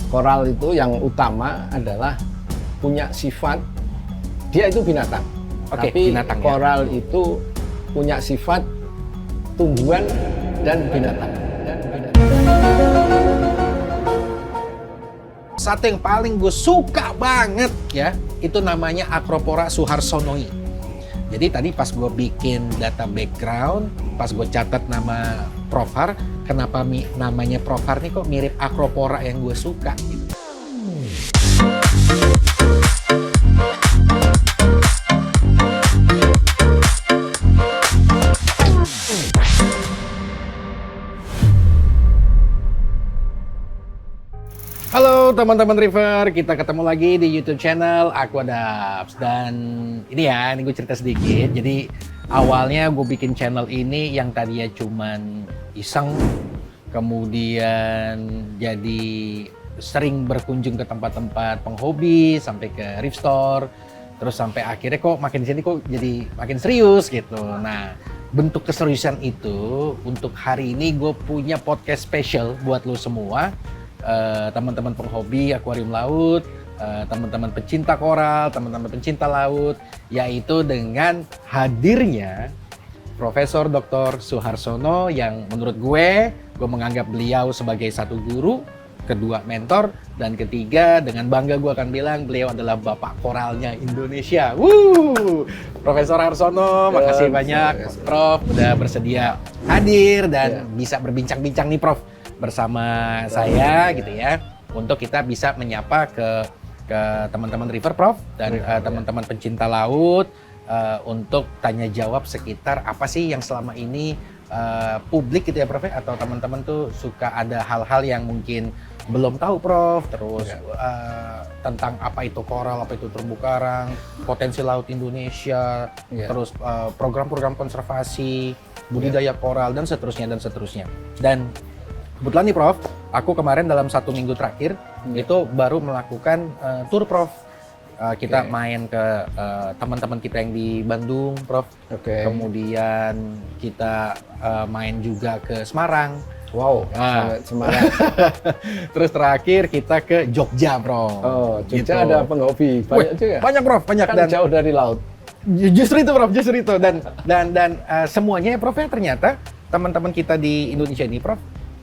Koral itu yang utama adalah punya sifat, dia itu binatang. Oke, Tapi binatang ya. koral itu punya sifat tumbuhan dan binatang. Satu yang paling gue suka banget ya, itu namanya Acropora suharsonoi. Jadi tadi pas gue bikin data background, pas gue catat nama Prof Har, kenapa namanya Prof Har nih kok mirip Acropora yang gue suka gitu. Halo teman-teman River, kita ketemu lagi di YouTube channel Aquadaps. Dan ini gue cerita sedikit. Jadi awalnya gue bikin channel ini yang tadinya cuman iseng, kemudian jadi sering berkunjung ke tempat-tempat penghobi, sampai ke Reef Store, terus sampai akhirnya kok makin sini kok jadi makin serius gitu. Nah, bentuk keseriusan itu untuk hari ini gue punya podcast special buat lo semua. Teman-teman penghobi akuarium laut, teman-teman pencinta koral, teman-teman pencinta laut, yaitu dengan hadirnya Profesor Dr. Suharsono yang menurut gue menganggap beliau sebagai satu guru, kedua mentor, dan ketiga dengan bangga gue akan bilang beliau adalah bapak koralnya Indonesia. Profesor Harsono, makasih banyak Prof udah bersedia hadir dan bisa berbincang-bincang nih Prof bersama saya gitu ya, untuk kita bisa menyapa ke teman-teman River Prof dan teman-teman pencinta laut untuk tanya jawab sekitar apa sih yang selama ini publik gitu ya Prof, atau teman-teman tuh suka ada hal-hal yang mungkin belum tahu Prof, terus tentang apa itu koral, apa itu terumbu karang, potensi laut Indonesia, terus program-program konservasi, budidaya koral dan seterusnya. Dan kebetulan nih Prof, aku kemarin dalam 1 minggu terakhir itu baru melakukan tour Prof. Kita main ke teman-teman kita yang di Bandung Prof. Kemudian kita main juga ke Semarang. Wow, Semarang. Terus terakhir kita ke Jogja Prof. Oh, Jogja gitu. ada penghobi banyak juga. Banyak Prof, banyak Kan dan jauh dari laut. Justru itu Prof, justru itu dan semuanya Prof ya ternyata teman-teman kita di Indonesia ini Prof,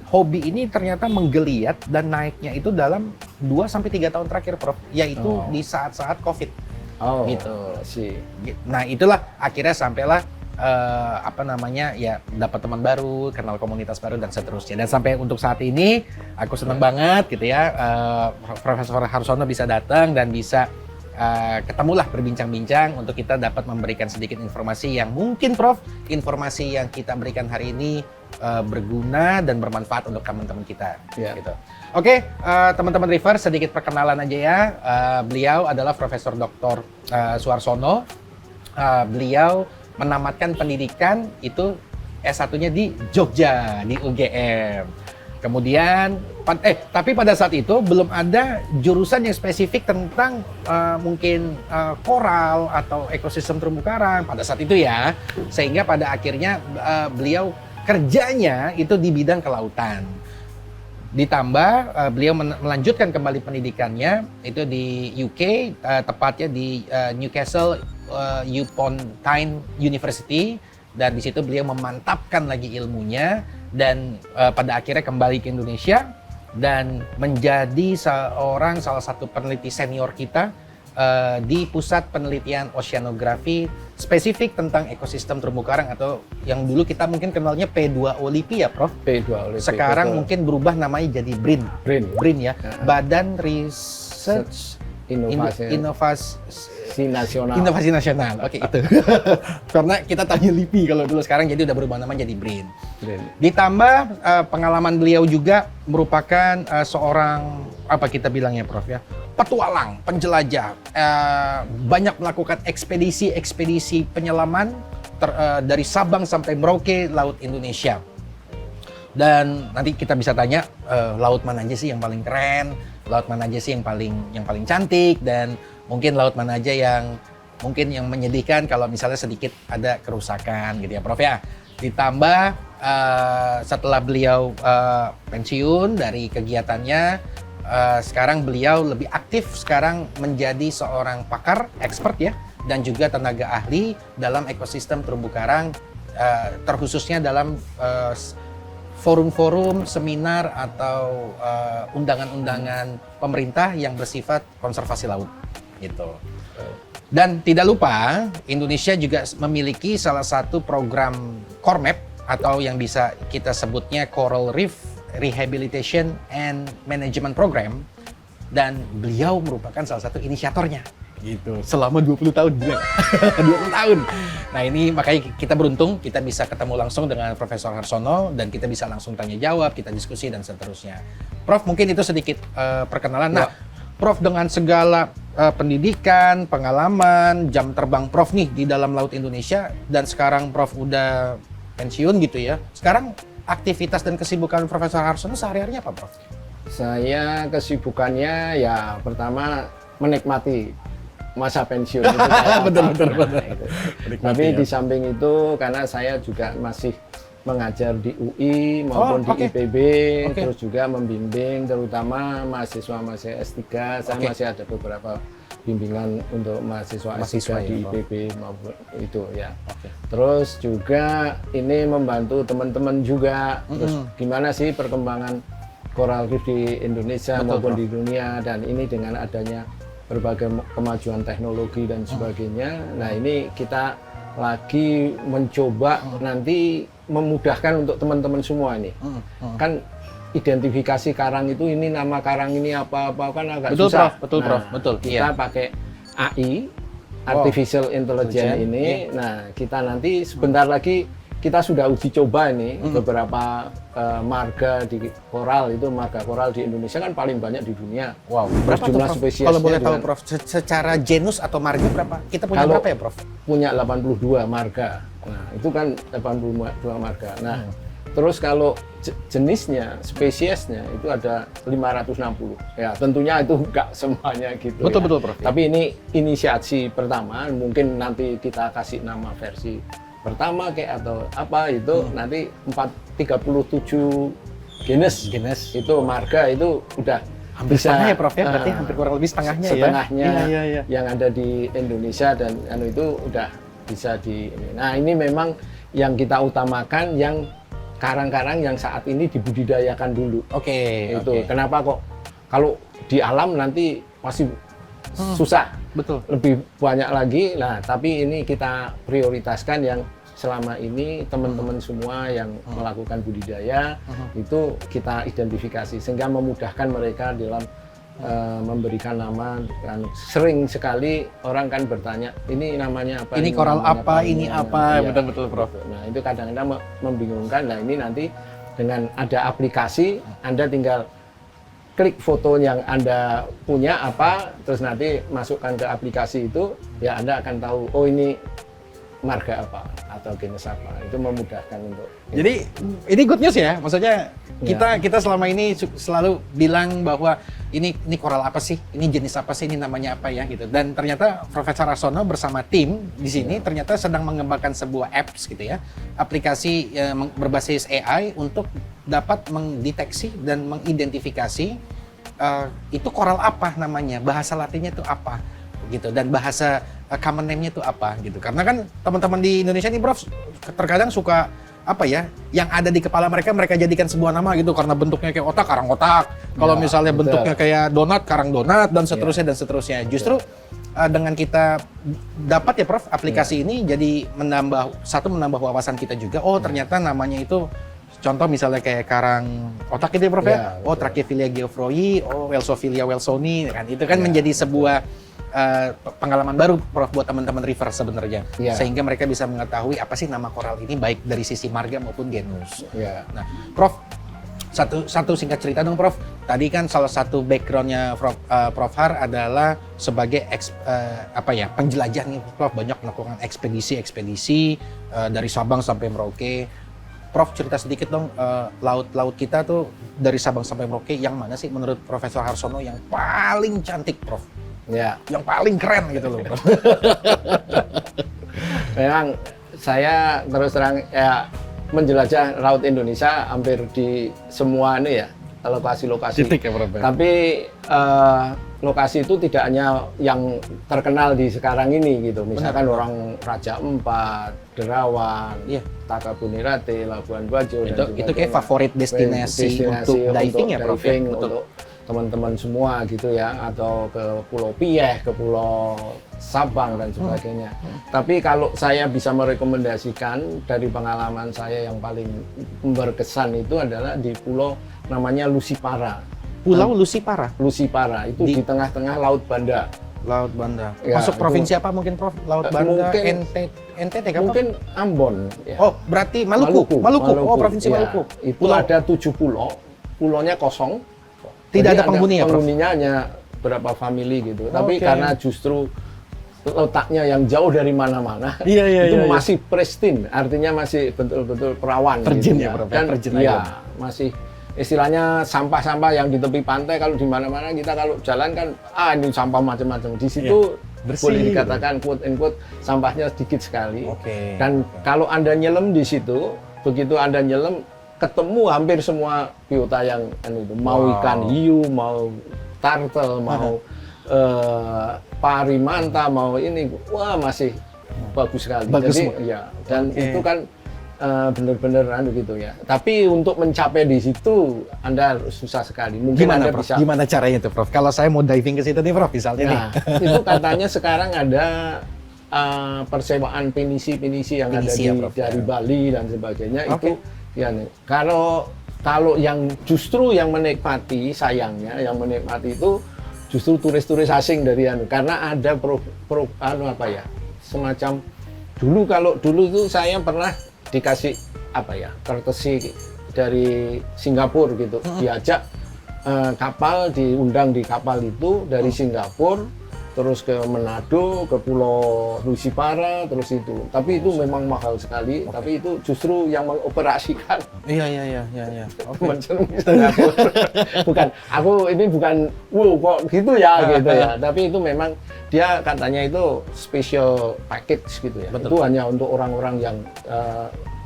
hobi ini ternyata menggeliat dan naiknya itu dalam 2-3 tahun terakhir Prof, yaitu di saat-saat Covid. Gitu. Nah, itulah akhirnya sampailah dapat teman baru, kenal komunitas baru dan seterusnya. Dan sampai untuk saat ini aku senang banget gitu ya, Profesor Harsono bisa datang dan bisa ketemulah berbincang-bincang untuk kita dapat memberikan sedikit informasi yang mungkin Prof, informasi yang kita berikan hari ini berguna dan bermanfaat untuk teman-teman kita. Gitu. Oke, teman-teman River, sedikit perkenalan aja ya. Beliau adalah Profesor Dr. Suharsono. Beliau menamatkan pendidikan itu S1-nya di Jogja, di UGM. Kemudian, tapi pada saat itu belum ada jurusan yang spesifik tentang mungkin koral atau ekosistem terumbu karang pada saat itu ya. Sehingga pada akhirnya beliau kerjanya itu di bidang kelautan. Ditambah beliau melanjutkan kembali pendidikannya itu di UK, tepatnya di Newcastle upon Tyne University, dan di situ beliau memantapkan lagi ilmunya dan pada akhirnya kembali ke Indonesia dan menjadi salah satu peneliti senior kita di Pusat Penelitian Oceanografi spesifik tentang ekosistem terumbu karang, atau yang dulu kita mungkin kenalnya P2O LIPI ya Prof. P2O LIPI. Sekarang mungkin berubah namanya jadi BRIN. BRIN ya. Badan Research Inovasi Nasional. Oke, itu. Karena kita tanya LIPI kalau dulu, sekarang jadi udah berubah nama jadi BRIN. Ditambah pengalaman beliau juga merupakan seorang apa kita bilangnya Prof ya, petualang, penjelajah, banyak melakukan ekspedisi penyelaman dari Sabang sampai Merauke laut Indonesia. Dan nanti kita bisa tanya laut mana aja sih yang paling keren, laut mana aja sih yang paling cantik, dan mungkin laut mana aja yang mungkin yang menyedihkan kalau misalnya sedikit ada kerusakan gitu ya Prof ya. Ditambah setelah beliau pensiun dari kegiatannya, sekarang beliau lebih aktif sekarang menjadi seorang pakar, expert ya, dan juga tenaga ahli dalam ekosistem terumbu karang, terkhususnya dalam forum-forum, seminar atau undangan-undangan pemerintah yang bersifat konservasi laut gitu. Dan tidak lupa Indonesia juga memiliki salah satu program CORMAP atau yang bisa kita sebutnya Coral Reef Rehabilitation and Management Program, dan beliau merupakan salah satu inisiatornya gitu selama 20 tahun juga. 20 tahun. Nah, ini makanya kita beruntung kita bisa ketemu langsung dengan Profesor Harsono dan kita bisa langsung tanya jawab, kita diskusi dan seterusnya. Prof, mungkin itu sedikit perkenalan. Nah, Prof, dengan segala pendidikan, pengalaman, jam terbang Prof nih di dalam Laut Indonesia, dan sekarang Prof udah pensiun gitu ya. Sekarang aktivitas dan kesibukan Profesor Harsono sehari-harinya apa, Prof? Saya kesibukannya ya pertama menikmati masa pensiun itu kayak betul. Itu. Tapi di samping itu karena saya juga masih mengajar di UI maupun di IPB, terus juga membimbing terutama mahasiswa S3. Saya masih ada beberapa bimbingan untuk mahasiswa S3 di IPB maupun itu ya. Terus juga ini membantu teman-teman juga. Terus gimana sih perkembangan coral reef di Indonesia maupun di dunia, dan ini dengan adanya berbagai kemajuan teknologi dan sebagainya. Nah, ini kita lagi mencoba nanti memudahkan untuk teman-teman semua ini. Kan identifikasi karang itu, ini nama karang ini apa-apa kan agak susah. Betul. Kita pakai AI, Artificial Intelligence ini. Nah, kita nanti sebentar lagi kita sudah uji coba ini beberapa marga di koral, itu marga koral di Indonesia kan paling banyak di dunia. Wow. Berapa jumlah spesiesnya? Kalau boleh tahu Prof, secara genus atau marga berapa? Kita punya berapa ya, Prof? Punya 82 marga. Nah, itu kan 82 marga. Nah, terus kalau jenisnya, spesiesnya itu ada 560. Ya, tentunya itu enggak semuanya gitu. Betul, Prof. Tapi ini inisiasi pertama, mungkin nanti kita kasih nama versi pertama kayak atau apa itu nanti 37 jenis itu marga itu udah hampir setengah ya, Prof ya, berarti hampir kurang lebih setengahnya ya yang ada di Indonesia, dan itu udah bisa di ini. Nah, ini memang yang kita utamakan yang karang-karang yang saat ini dibudidayakan dulu. Kenapa kok kalau di alam nanti masih susah, lebih banyak lagi. Nah, tapi ini kita prioritaskan yang selama ini teman-teman semua yang melakukan budidaya itu kita identifikasi sehingga memudahkan mereka dalam memberikan nama. Dan sering sekali orang kan bertanya, ini namanya apa? Ini koral apa? Ini apa? Ya, betul, Prof. Nah, itu kadang-kadang membingungkan. Nah, ini nanti dengan ada aplikasi, Anda tinggal klik foto yang Anda punya apa, terus nanti masukkan ke aplikasi itu, ya Anda akan tahu, oh ini marga apa atau jenis apa. Itu memudahkan untuk. Jadi ini good news ya, maksudnya kita selama ini selalu bilang bahwa ini koral apa sih, ini jenis apa sih, ini namanya apa ya gitu. Dan ternyata Profesor Harsono bersama tim di sini ternyata sedang mengembangkan sebuah apps gitu ya, aplikasi berbasis AI untuk dapat mendeteksi dan mengidentifikasi itu koral apa namanya, bahasa Latinnya itu apa gitu, dan bahasa common name-nya itu apa gitu. Karena kan teman-teman di Indonesia nih, Prof, terkadang suka apa ya, yang ada di kepala mereka jadikan sebuah nama gitu, karena bentuknya kayak otak, karang otak. Kalau misalnya bentuknya kayak donat, karang donat, dan seterusnya dan seterusnya. Justru dengan kita dapat ya, Prof, aplikasi ini jadi menambah wawasan kita juga. Oh, ternyata namanya itu, contoh misalnya kayak karang otak itu ya, Prof ya. Oh, Trachyphilia geoffroyi, oh Welsophilia welsoni kan. Itu kan menjadi sebuah pengalaman baru, Prof, buat teman-teman river sebenarnya, sehingga mereka bisa mengetahui apa sih nama koral ini baik dari sisi marga maupun genus. Nah, Prof, satu singkat cerita dong, Prof. Tadi kan salah satu backgroundnya Prof Har adalah sebagai penjelajah nih, Prof, banyak melakukan ekspedisi dari Sabang sampai Merauke. Prof, cerita sedikit dong, laut kita tuh dari Sabang sampai Merauke yang mana sih menurut Profesor Harsono yang paling cantik, Prof? Ya, yang paling keren gitu loh. Memang saya terus terang ya menjelajah laut Indonesia hampir di semua ini ya lokasi-lokasi. Titik ya Prof. Tapi lokasi itu tidak hanya yang terkenal di sekarang ini gitu. Misalkan orang Raja Empat, Derawan, Takabunirate, Labuan Bajo Itu kayak favorit destinasi untuk diving ya Prof. Untuk teman-teman semua gitu ya, atau ke Pulau Pieh, ke Pulau Sabang dan sebagainya. Tapi kalau saya bisa merekomendasikan dari pengalaman saya yang paling berkesan itu adalah di pulau namanya Lusipara. Pulau Lusipara? Lusipara, itu di tengah-tengah Laut Banda. Laut Banda. Ya, masuk provinsi apa mungkin Prof? Laut Banda, NTT kan? Mungkin Ambon. Ya. Oh, berarti Maluku. Oh, provinsi ya, Maluku. Itu ada 7 pulau, pulaunya kosong. Tidak ada penghuni ya Prof? Penghuninya hanya berapa family gitu. Tapi karena justru letaknya yang jauh dari mana-mana, itu masih pristine, artinya masih betul-betul perawan. Virgin gitu ya Prof? Dan Virgin masih istilahnya sampah-sampah yang di tepi pantai, kalau di mana-mana kita kalau jalan kan, ini sampah macam-macam. Di situ boleh dikatakan quote and quote sampahnya sedikit sekali. Dan kalau Anda nyelam di situ, begitu Anda nyelam, ketemu hampir semua biota yang mau ikan hiu, mau turtle, mau parimanta, mau ini, masih bagus sekali. Jadi ya, dan itu kan benar-benar gitu ya. Tapi untuk mencapai di situ Anda harus susah sekali. Mungkin Gimana Anda Prof? bisa. Gimana caranya itu Prof? Kalau saya mau diving ke situ nih Prof, misalnya nih. Itu katanya sekarang ada persewaan pinisi yang ada dari Bali dan sebagainya. Itu ya nih. Kalau yang justru yang menikmati, sayangnya yang menikmati itu justru turis-turis asing dari karena ada semacam dulu itu saya pernah dikasih courtesy dari Singapura gitu, diajak kapal, diundang di kapal itu dari Singapura terus ke Manado, ke Pulau Lusipara, terus itu. Tapi itu memang mahal sekali, tapi itu justru yang mengoperasikan. Iya. Bukan, aku ini bukan, kok gitu ya, gitu ya. Tapi itu memang dia katanya itu special package gitu ya. Betul. Itu hanya untuk orang-orang yang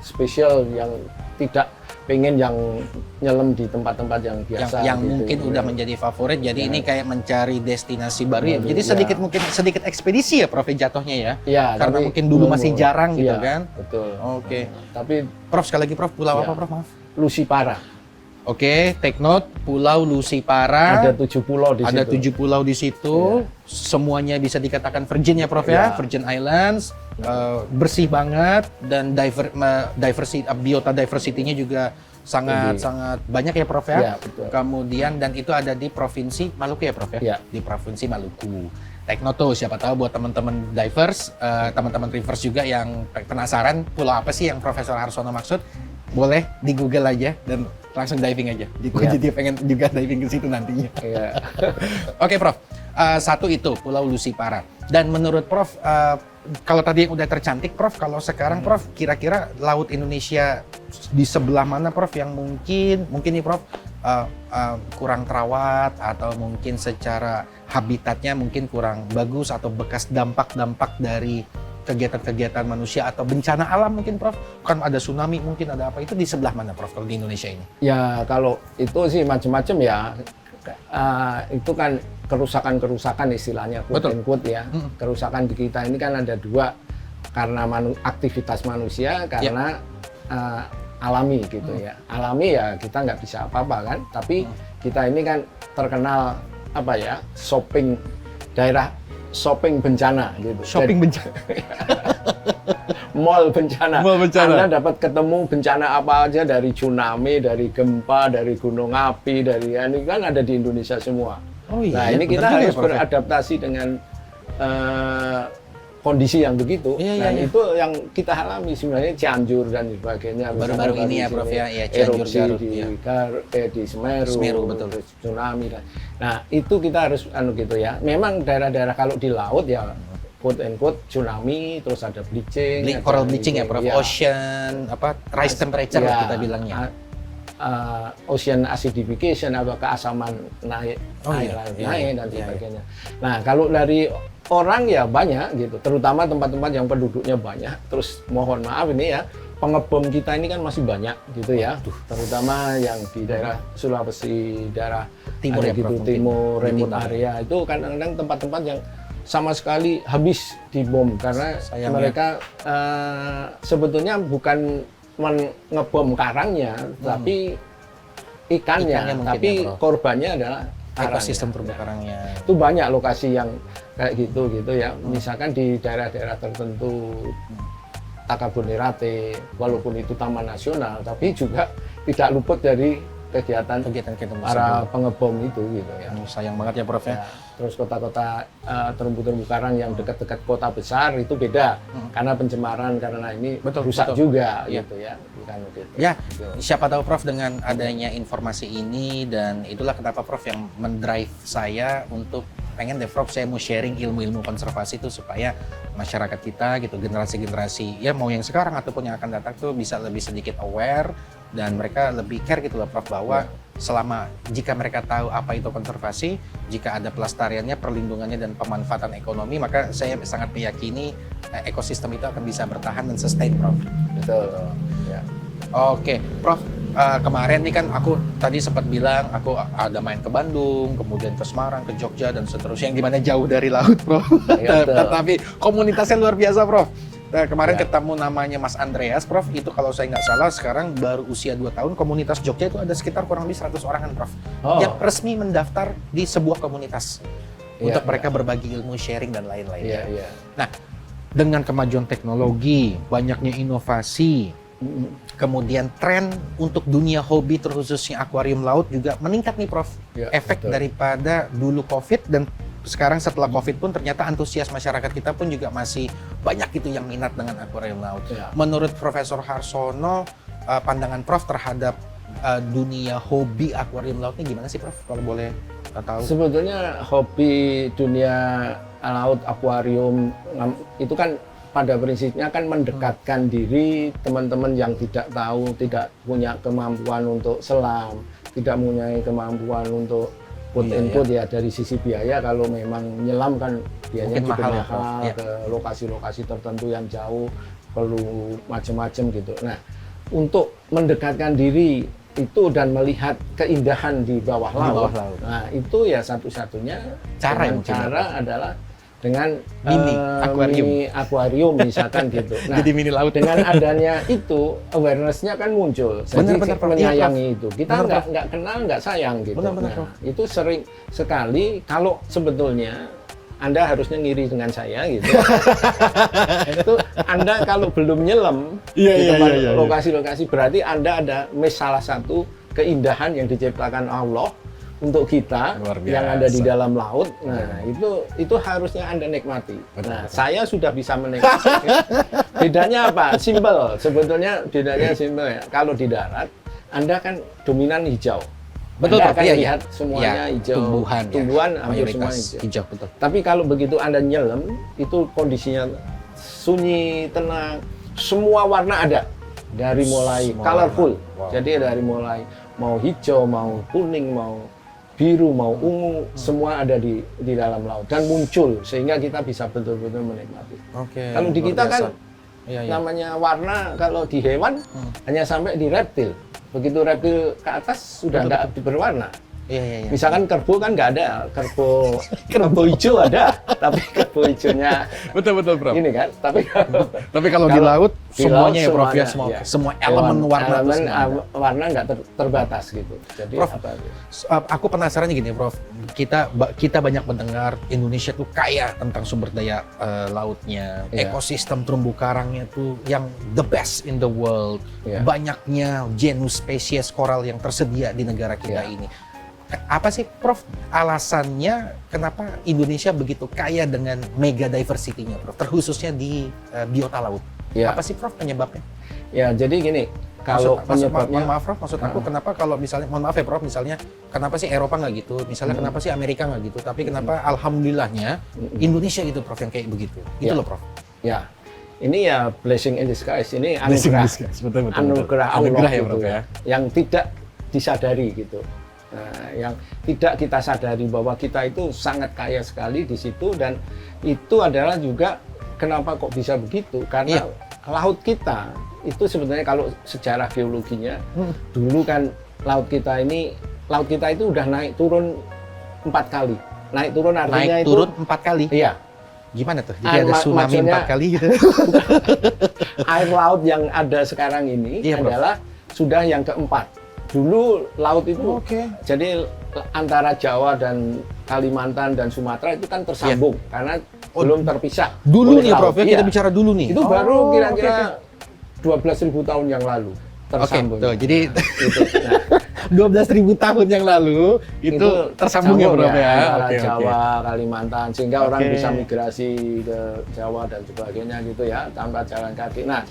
spesial, yang tidak pengen yang nyelam di tempat-tempat yang biasa yang gitu, mungkin udah menjadi favorit, jadi ini kayak mencari destinasi baru ya. Jadi sedikit ekspedisi ya Prof jatuhnya ya. Iya, karena mungkin dulu masih jarang gitu kan. Betul. Tapi Prof sekali lagi Prof, pulau apa Prof, maaf? Lusipara. Take note, Pulau Lusipara. Ada 7 pulau di situ. Ada 7 pulau di situ. Semuanya bisa dikatakan virgin ya Prof ya, Virgin Islands. Bersih banget dan biota diversity-nya juga sangat banyak ya Prof ya. Kemudian dan itu ada di Provinsi Maluku ya Prof ya. Di Provinsi Maluku. Take note tuh, siapa tahu buat teman-teman divers, teman-teman rivers juga yang penasaran pulau apa sih yang Profesor Harsono maksud, boleh di Google aja dan langsung diving aja. Jadi pengen juga diving ke situ nantinya. Oke Prof, satu itu Pulau Lusipara. Dan menurut Prof, kalau tadi yang udah tercantik Prof, kalau sekarang Prof, kira-kira laut Indonesia di sebelah mana Prof yang mungkin nih Prof kurang terawat, atau mungkin secara habitatnya mungkin kurang bagus, atau bekas dampak-dampak dari kegiatan-kegiatan manusia atau bencana alam mungkin Prof? Kan ada tsunami, mungkin ada apa, itu di sebelah mana Prof kalau di Indonesia ini? Ya kalau itu sih macam-macam ya. Itu kan kerusakan-kerusakan istilahnya, quote ya. Kerusakan di kita ini kan ada 2, karena aktivitas manusia, karena alami gitu ya. Alami ya kita nggak bisa apa-apa kan, tapi kita ini kan terkenal daerah shopping bencana gitu. Shopping bencana. Mall bencana. Anda dapat ketemu bencana apa aja, dari tsunami, dari gempa, dari gunung api, ini kan ada di Indonesia semua. Nah, ini kita harus beradaptasi dengan kondisi yang begitu. Itu yang kita alami sebenarnya, Cianjur dan sebagainya. Baru-baru ini ya Prof ya, Cianjur, Garut, di Semeru, betul. Tsunami dan. Nah, itu kita harus gitu ya. Memang daerah-daerah kalau di laut ya quote and quote tsunami, terus ada bleaching, coral bleaching ya Prof, ocean rise temperature kita bilangnya. Ocean acidification atau keasaman naik dan sebagainya. Nah, kalau dari orang ya banyak gitu, terutama tempat-tempat yang penduduknya banyak. Terus mohon maaf ini ya, pengebom kita ini kan masih banyak gitu ya, terutama yang di daerah Sulawesi, daerah Timur ya, gitu, Prof, mungkin. timur, Di remote timur. area itu kadang-kadang tempat-tempat yang sama sekali habis dibom karena Sayangnya. mereka sebetulnya bukan ngebom karangnya, tapi Ikannya ikannya, mungkin tapi ya, Bro. korbannya adalah Ekosistem terumbu karangnya. karangnya. Itu banyak lokasi yang kayak gitu ya. Misalkan di daerah-daerah tertentu Takabonerate, walaupun itu taman nasional, tapi juga tidak luput dari kegiatan Kegiatan-kegiatan para tersebut. pengebom itu gitu ya. Sayang banget ya Prof ya. Ya, terus kota-kota terumbu-terumbu karang yang dekat-dekat kota besar itu beda karena pencemaran, karena ini Betul, rusak betul. juga Ya. gitu ya. Bukan gitu. Ya, siapa tahu Prof dengan adanya informasi ini, dan itulah kenapa Prof yang mendrive saya untuk pengen deh Prof saya mau sharing ilmu-ilmu konservasi itu supaya masyarakat kita gitu, generasi-generasi ya mau yang sekarang ataupun yang akan datang tuh bisa lebih sedikit aware dan mereka lebih care gitu loh Prof bahwa selama jika mereka tahu apa itu konservasi, jika ada pelestariannya, perlindungannya dan pemanfaatan ekonomi, maka saya sangat meyakini ekosistem itu akan bisa bertahan dan sustain Prof. Betul. Ya. Oke, Prof. Kemarin nih kan aku tadi sempat bilang aku ada main ke Bandung, kemudian ke Semarang, ke Jogja dan seterusnya yang dimana jauh dari laut, Prof. Iya, betul. Tapi komunitasnya luar biasa, Prof. Nah, kemarin Ya. ketemu namanya Mas Andreas, Prof. Itu kalau saya nggak salah sekarang baru usia 2 tahun. Komunitas Jogja itu ada sekitar kurang lebih 100 orangan, Prof. Oh. Yang resmi mendaftar di sebuah komunitas Iya, untuk iya. mereka berbagi ilmu, sharing dan lain-lainnya. Iya, iya. Nah, dengan kemajuan teknologi, banyaknya inovasi, kemudian tren untuk dunia hobi terkhususnya akuarium laut juga meningkat nih Prof. Ya, Efek betul. daripada dulu COVID dan sekarang setelah COVID pun ternyata antusias masyarakat kita pun juga masih banyak itu yang minat dengan akuarium laut. Ya. Menurut Profesor Harsono, pandangan Prof terhadap dunia hobi akuarium laut ini gimana sih Prof? Kalau boleh tahu. Sebetulnya hobi dunia laut, akuarium itu kan pada prinsipnya kan mendekatkan diri teman-teman yang tidak tahu, tidak punya kemampuan untuk selam, tidak mempunyai kemampuan untuk put Iya, input ya dari sisi biaya. Kalau memang nyelam kan biayanya Mungkin cukup mahal ya, mahal, Prof. Iya. ke lokasi-lokasi tertentu yang jauh, perlu macam-macam gitu. Nah, untuk mendekatkan diri itu dan melihat keindahan di bawah Di bawah laut. laut. Nah, itu ya satu-satunya Cara yang dengan mungkin cara adalah dengan Mini akuarium. mini akuarium misalkan gitu. Nah, Jadi mini laut. dengan adanya itu awareness-nya kan muncul. Jadi Benar-benar, Prof. menyayangi itu. Kita Benar, nggak kenal, nggak sayang gitu. Benar-benar, Nah, Prof. itu sering sekali kalau sebetulnya Anda harusnya ngiri dengan saya gitu. Itu Anda kalau belum nyelam Iya, di iya, tempat iya, iya. lokasi-lokasi berarti Anda ada miss salah satu keindahan yang diciptakan Allah untuk kita Luar yang ada di biasa. dalam laut. Nah, itu harusnya Anda nikmati. Nah, saya sudah bisa menikmati. Bedanya apa? Simpel. Sebetulnya bedanya simpel ya. Kalau di darat, Anda kan dominan hijau. Betul, Anda Prof. akan Iya, lihat iya. semuanya Iya, hijau. tumbuhan, ya. Tumbuhan hampir semua Mayoritas hijau. hijau, betul. Tapi kalau begitu Anda nyelam, itu kondisinya sunyi, tenang, semua warna ada. Dari mulai Semua colorful. warna. Wow. Jadi dari mulai mau hijau, mau kuning, mau biru, mau ungu, semua ada di dalam laut dan muncul sehingga kita bisa betul-betul menikmati. Oke. Kalau di luar kita kan biasa. Iya, iya. namanya warna kalau di hewan hanya sampai di reptil. Begitu reptil ke atas sudah Betul, tidak berwarna. Iya, iya, iya. Misalkan kerbau kan nggak ada, kerbau hijau ada, tapi kerbau hijaunya Betul, betul, Prof. ini kan. Tapi Tapi kalau di laut di semuanya ya, laut Prof ya, semuanya, ya. semua elemen warna itu elemen semua ada. warna nggak terbatas gitu. Jadi Prof, apa? Aku penasaran gini, Prof. Kita banyak mendengar Indonesia tuh kaya tentang sumber daya lautnya, Iya. ekosistem terumbu karangnya tuh yang the best in the world. Iya. Banyaknya genus spesies koral yang tersedia di negara kita Iya. ini. Apa sih, Prof, alasannya kenapa Indonesia begitu kaya dengan mega diversity-nya, Prof? Terkhususnya di biota laut. Iya. Apa sih, Prof, penyebabnya? Ya jadi gini, kalau penyebabnya mohon maaf Prof, maksud aku kenapa kalau misalnya, mohon maaf ya Prof, misalnya kenapa sih Eropa nggak gitu, misalnya kenapa sih Amerika nggak gitu, tapi kenapa alhamdulillahnya Indonesia gitu Prof yang kayak begitu, itu Ya. loh Prof. ya ini ya blessing in disguise, ini Blessing in anugerah, disguise, betul, betul, anugerah betul. Allah Anugerah ya, gitu Prof, ya. yang tidak disadari gitu. Nah, yang tidak kita sadari bahwa kita itu sangat kaya sekali di situ dan itu adalah juga kenapa kok bisa begitu karena Iya. laut kita itu sebenarnya kalau sejarah geologinya dulu kan laut kita itu udah naik turun 4 kali. Naik turun artinya naik itu turun 4 kali. Iya. Gimana tuh? Jadi ada tsunami maksudnya, 4 kali gitu. Air laut yang ada sekarang ini Iya, adalah sudah yang keempat. Dulu laut itu jadi antara Jawa dan Kalimantan dan Sumatera itu kan tersambung karena belum terpisah. Dulu oleh nih laut. Prof, ya kita Iya. bicara dulu nih. Itu baru kira-kira 12.000 tahun yang lalu tersambung. Tuh, jadi Gitu. Nah, 12.000 tahun yang lalu itu tersambung ya Prof ya. antara Oke, Jawa, Kalimantan sehingga orang Oke. bisa migrasi ke Jawa dan sebagainya gitu ya tanpa jalan kaki. Nah,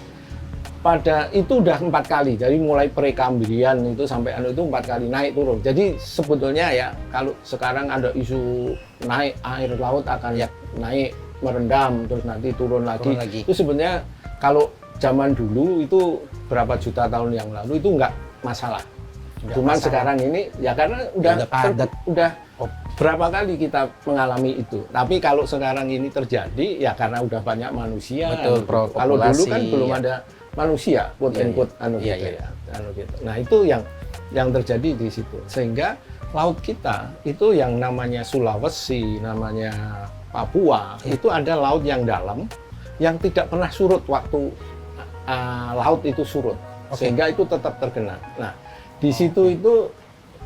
pada itu udah 4 kali. Jadi mulai Prekambrian itu sampai itu 4 kali naik turun. Jadi sebetulnya ya kalau sekarang ada isu naik air laut akan naik merendam terus nanti turun lagi. Itu sebenarnya kalau zaman dulu itu berapa juta tahun yang lalu itu nggak masalah. Cuman sekarang ini ya karena udah padat. Udah berapa kali kita mengalami itu. Tapi kalau sekarang ini terjadi ya karena udah banyak manusia. Betul, Prof. Kalau dulu kan belum Iya. ada manusia, quote and quote, gitu. Nah itu yang terjadi di situ. Sehingga laut kita itu yang namanya Sulawesi, namanya Papua, itu ada laut yang dalam yang tidak pernah surut waktu laut itu surut. Sehingga itu tetap tergenang. Nah di situ itu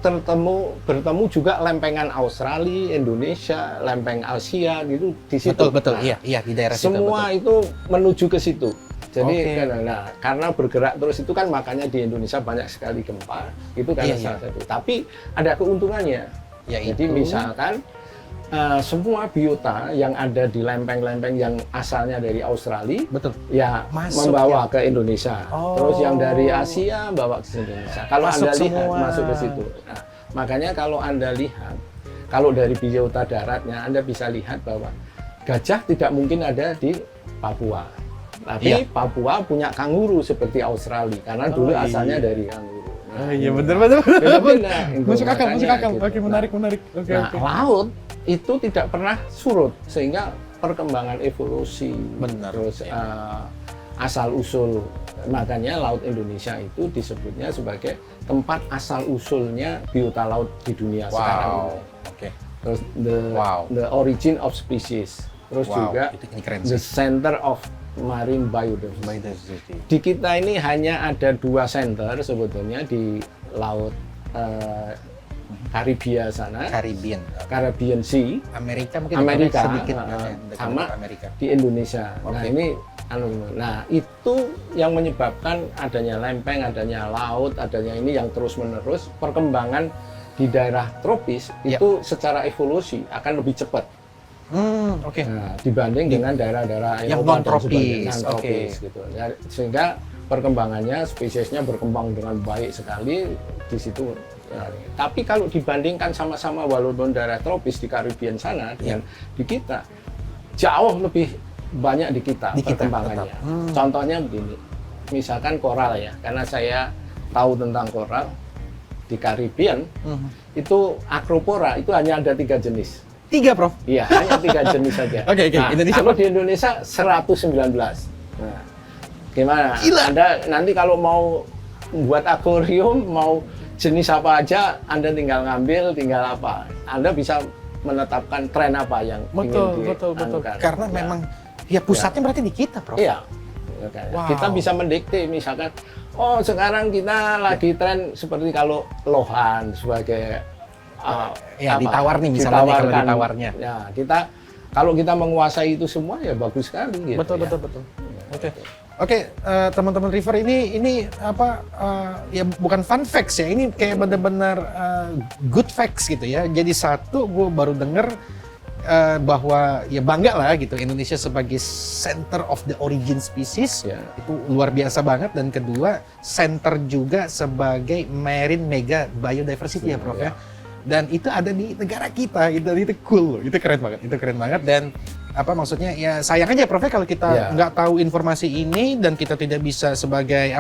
bertemu juga lempengan Australia, Indonesia, lempeng Asia gitu di situ. Betul, Nah, iya di daerah situ. semua itu menuju ke situ. Jadi karena bergerak terus itu kan makanya di Indonesia banyak sekali gempa. Itu karena salah satu. Tapi ada keuntungannya. Jadi misalkan semua biota yang ada di lempeng-lempeng yang asalnya dari Australia, ya membawa ke Indonesia. Terus yang dari Asia bawa ke Indonesia. Kalau Masuk Anda lihat semua. masuk ke situ. Nah, makanya kalau Anda lihat, kalau dari biota daratnya Anda bisa lihat bahwa gajah tidak mungkin ada di Papua. Tapi Papua punya kanguru seperti Australia karena dulu asalnya dari kanguru. Nah, betul. beda-beda. Masuk akal. Makanya gitu. Oke, menarik. Nah, laut itu tidak pernah surut sehingga perkembangan evolusi terus asal usul, makanya laut Indonesia itu disebutnya sebagai tempat asal usulnya biota laut di dunia sekarang ini. Terus the origin of species, terus juga the center of marine biodiversity. Di kita ini hanya ada 2 center sebetulnya di laut Karibia sana, Caribbean Sea, Amerika mungkin sedikit sama Amerika. di Indonesia. Nah ini itu yang menyebabkan adanya lempeng, adanya laut, adanya ini yang terus menerus perkembangan di daerah tropis itu secara evolusi akan lebih cepat. Nah, dibanding dengan daerah-daerah yang non-tropis, gitu. Ya, sehingga perkembangannya spesiesnya berkembang dengan baik sekali di situ. Ya. Tapi kalau dibandingkan sama-sama walaupun daerah tropis di Caribbean sana dengan di kita jauh lebih banyak di kita perkembangannya. Contohnya begini, misalkan koral ya, karena saya tahu tentang koral di Caribbean itu Acropora itu hanya ada 3 jenis. 3 Prof? Iya, hanya 3 jenis saja. Nah, Indonesia kalau di Indonesia 119. Nah, gimana? Anda nanti kalau mau buat akuarium, mau jenis apa aja, Anda tinggal ngambil, tinggal apa. Anda bisa menetapkan tren apa yang ingin dianukan. Karena memang pusatnya berarti di kita, Prof. Iya. Kita bisa mendikte misalkan, sekarang kita lagi tren seperti kalau lohan sebagai ditawar nih misalnya kalau ditawarnya. Ya, kalau kita menguasai itu semua ya bagus sekali gitu. Betul. Oke, teman-teman River ini ya bukan fun facts ya, ini kayak benar-benar good facts gitu ya. Jadi satu, gue baru denger bahwa ya bangga lah gitu Indonesia sebagai center of the origin species, itu luar biasa banget. Dan kedua, center juga sebagai marine mega biodiversity ya Prof ya. Dan itu ada di negara kita, itu cool, itu keren banget. Dan maksudnya ya sayang aja Prof kalau kita nggak tahu informasi ini dan kita tidak bisa sebagai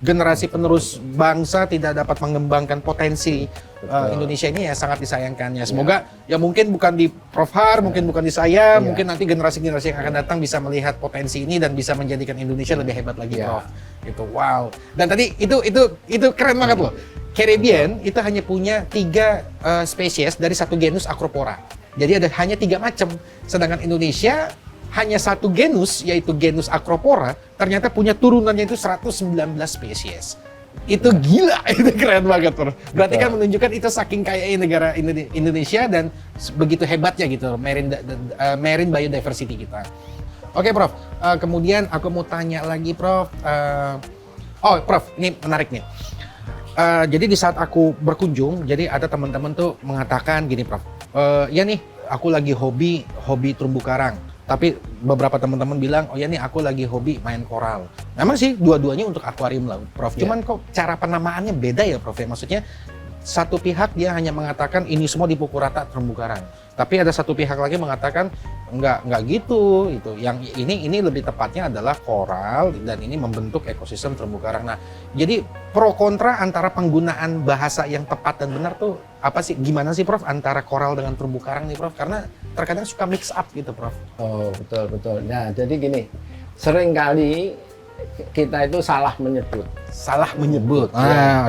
generasi penerus bangsa tidak dapat mengembangkan potensi Indonesia ini, ya sangat disayangkan ya. Semoga ya mungkin bukan di Prof Har, mungkin bukan di saya, mungkin nanti generasi-generasi yang akan datang bisa melihat potensi ini dan bisa menjadikan Indonesia lebih hebat lagi, Prof. Itu wow. Dan tadi itu keren banget loh. Caribbean itu hanya punya 3 spesies dari satu genus Acropora. Jadi ada hanya 3 macam. Sedangkan Indonesia hanya satu genus, yaitu genus Acropora, ternyata punya turunannya itu 119 spesies. Itu gila, itu keren banget, Prof. Berarti kan menunjukkan itu saking kayanya negara Indonesia dan begitu hebatnya gitu marine biodiversity kita. Oke, Prof. Kemudian aku mau tanya lagi, Prof. Prof, ini menarik nih. Jadi di saat aku berkunjung, jadi ada teman-teman tuh mengatakan gini, Prof. Ya nih, aku lagi hobi terumbu karang. Tapi beberapa teman-teman bilang, oh ya nih aku lagi hobi main koral. Memang sih dua-duanya untuk akuarium laut, Prof. Cuman kok cara penamaannya beda ya, Prof. Ya? Maksudnya satu pihak dia hanya mengatakan ini semua dipukul rata terumbu karang. Tapi ada satu pihak lagi mengatakan enggak gitu. Itu yang ini lebih tepatnya adalah koral dan ini membentuk ekosistem terumbu karang. Nah, jadi pro kontra antara penggunaan bahasa yang tepat dan benar tuh apa sih? Gimana sih, Prof, antara koral dengan terumbu karang nih, Prof? Karena terkadang suka mix up gitu, Prof. Oh, betul. Nah, jadi gini, seringkali kita itu salah menyebut. Salah menyebut.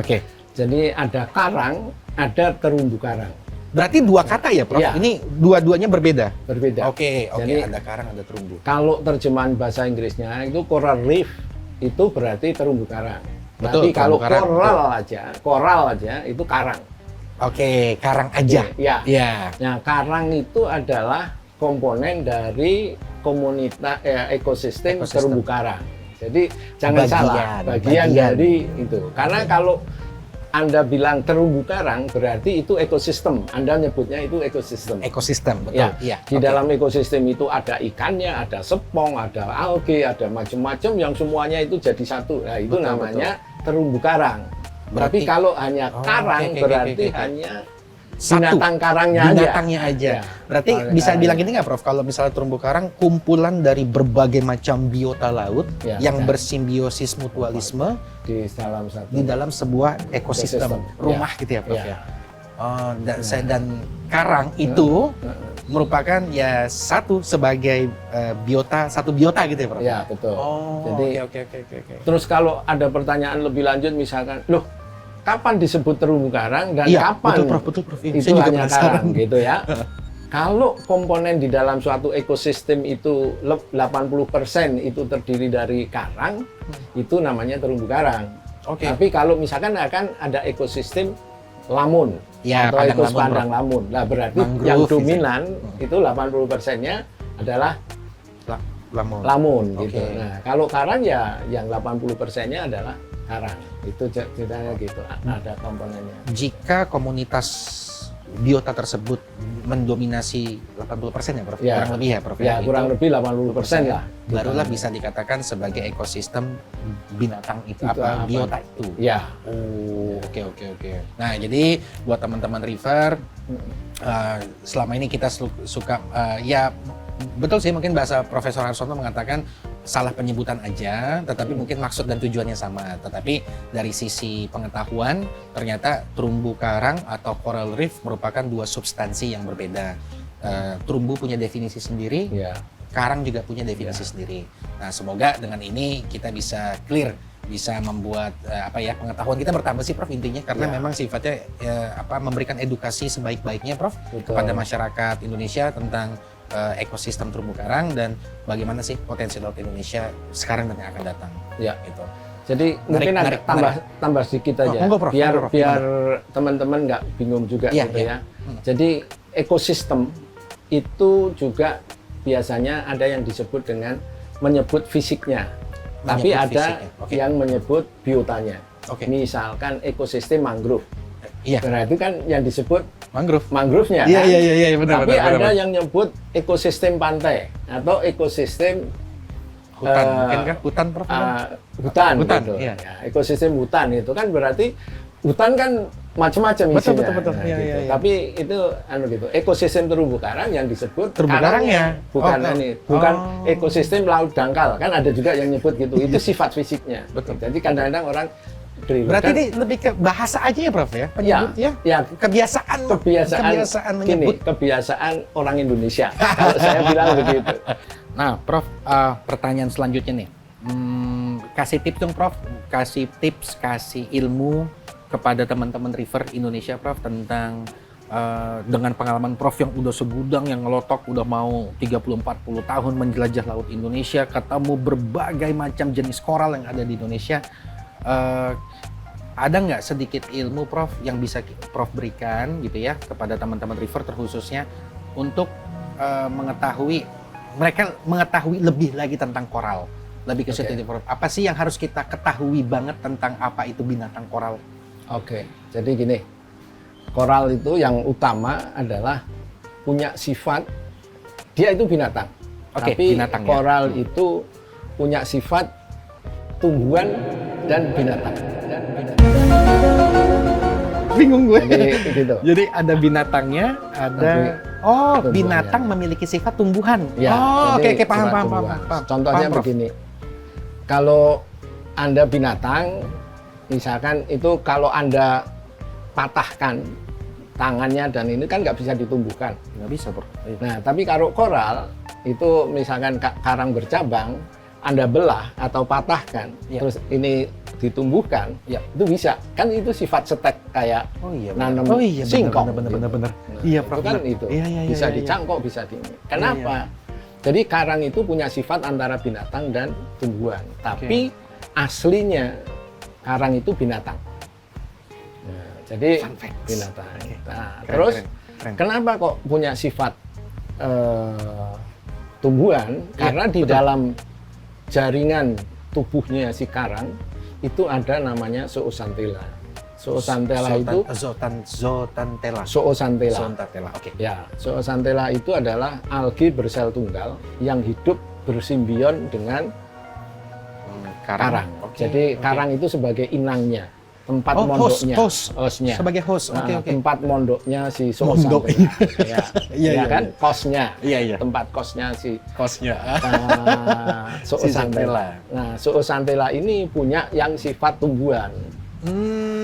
Oke. Jadi ada karang, ada terumbu karang. Berarti 2 kata ya, Prof? Ya. Ini dua-duanya berbeda? Berbeda. Oke. Jadi, ada karang, ada terumbu. Kalau terjemahan bahasa Inggrisnya itu coral reef, itu berarti terumbu karang. Betul, Tapi kalau karang, koral aja itu karang. Oke, karang aja. Ya. Nah, karang itu adalah komponen dari komunitas ekosistem terumbu karang. Jadi jangan salah, bagian dari itu. Karena kalau Anda bilang terumbu karang, berarti itu ekosistem. Anda nyebutnya itu ekosistem. Ekosistem, betul. Ya, di dalam ekosistem itu ada ikannya, ada sepong, ada alge, ada macam-macam yang semuanya itu jadi satu. Nah, itu namanya terumbu karang. Berarti kalau hanya karang, berarti hanya binatang karangnya aja. Ya. Berarti bisa bilang gini nggak, Prof? Kalau misalnya terumbu karang kumpulan dari berbagai macam biota laut yang bersimbiosis mutualisme di dalam sebuah ekosistem rumah gitu ya, Prof ya. Dan karang itu merupakan ya satu biota gitu ya, Prof. Ya, betul. Jadi oke. Terus kalau ada pertanyaan lebih lanjut misalkan, loh, kapan disebut terumbu karang dan kapan betul, Prof. Itu hanya karang gitu ya. Kalau komponen di dalam suatu ekosistem itu 80% itu terdiri dari karang, itu namanya terumbu karang. Tapi kalau misalkan akan ada ekosistem lamun atau ekosistem padang lamun, nah berarti yang dominan itu 80%-nya adalah lamun gitu. Nah, kalau karang ya yang 80%-nya adalah karang. Itu ceritanya gitu, ada komponennya. Jika komunitas biota tersebut mendominasi 80% ya, Prof? Ya, kurang lebih ya, Prof? Ya, kurang lebih 80% lah. Barulah bisa dikatakan sebagai ekosistem binatang itu biota itu. Ya. Oke. Nah, jadi buat teman-teman River, selama ini kita suka, ya betul sih, mungkin bahasa Profesor Harsono mengatakan salah penyebutan aja, tetapi mungkin maksud dan tujuannya sama. Tetapi dari sisi pengetahuan, ternyata terumbu karang atau coral reef merupakan 2 substansi yang berbeda. Terumbu punya definisi sendiri, karang juga punya definisi sendiri. Nah, semoga dengan ini kita bisa clear, bisa membuat pengetahuan kita bertambah sih, Prof, intinya, karena memang sifatnya memberikan edukasi sebaik-baiknya, Prof, kepada masyarakat Indonesia tentang ekosistem terumbu karang dan bagaimana sih potensi laut Indonesia sekarang dan yang akan datang. Ya, itu. Jadi mungkin ada tambah sedikit aja, Prof, biar teman-teman nggak bingung juga gitu ya. Jadi ekosistem itu juga biasanya ada yang disebut dengan menyebut fisiknya, tapi ada yang menyebut biotanya. Misalkan ekosistem mangrove. Berarti kan yang disebut mangrove-nya. Iya, benar. Tapi ada yang nyebut ekosistem pantai atau ekosistem hutan, mungkin kan hutan, Prof? Hutan gitu. Ya, ekosistem hutan itu kan berarti hutan kan macam-macam Betul, isinya. betul. Nah, Iya, gitu. iya, iya. Tapi itu gitu. Ekosistem terumbu karang yang disebut Terumbu karangnya. bukan Oh, ini, bukan oh. ekosistem laut dangkal. Kan ada juga yang nyebut gitu. Itu sifat fisiknya. Betul. Jadi kadang-kadang orang Berarti ini lebih ke bahasa aja ya, Prof ya? Penyebutnya? ya Kebiasaan gini, menyebut. kebiasaan orang Indonesia. Kalau saya bilang begitu. Nah, Prof, pertanyaan selanjutnya nih. Kasih tips dong, Prof. Kasih tips, kasih ilmu kepada teman-teman River Indonesia, Prof, tentang dengan pengalaman Prof yang udah segudang, yang ngelotok, udah mau 30-40 tahun menjelajah laut Indonesia, ketemu berbagai macam jenis koral yang ada di Indonesia. Ada nggak sedikit ilmu, Prof, yang bisa Prof berikan gitu ya kepada teman-teman River terkhususnya untuk mereka mengetahui lebih lagi tentang koral, lebih ke situ, Prof. Apa sih yang harus kita ketahui banget tentang apa itu binatang koral? Oke, jadi gini, koral itu yang utama adalah punya sifat, dia itu binatang. Oke, tapi binatang, ya. koral itu punya sifat tumbuhan dan binatang. Bingung gue. Jadi gitu. Jadi ada binatangnya, ada tumbuhannya. binatang memiliki sifat tumbuhan. Ya, Oke, jadi paham. sifat tumbuhan. Contohnya begini, kalau Anda binatang, misalkan itu kalau Anda patahkan tangannya dan ini kan nggak bisa ditumbuhkan. Nggak bisa, Bro. Nah, tapi kalau koral itu misalkan karang bercabang, Anda belah atau patahkan, terus ini ditumbuhkan, itu bisa. Kan itu sifat setek kayak nanam singkong. Bener. Iya, Prof. Kan itu bisa dicangkok, bisa di ini. Kenapa? Jadi karang itu punya sifat antara binatang dan tumbuhan. Tapi aslinya karang itu binatang. Nah, jadi binatang. Nah, terus kenapa kok punya sifat tumbuhan? Karena di dalam jaringan tubuhnya si karang itu ada namanya zoosantella. Zoosantella itu zoosantella. Oke. Ya, zoosantella itu adalah algi bersel tunggal yang hidup bersimbion dengan karang. Jadi karang itu sebagai inangnya, tempat mondoknya, hostnya. Sebagai host. Oke. Tempat mondoknya si zoosantella. Iya kan, kosnya. Iya. Tempat kosnya si Kosnya. zoosantella. Nah, zoosantella ini punya yang sifat tumbuhan.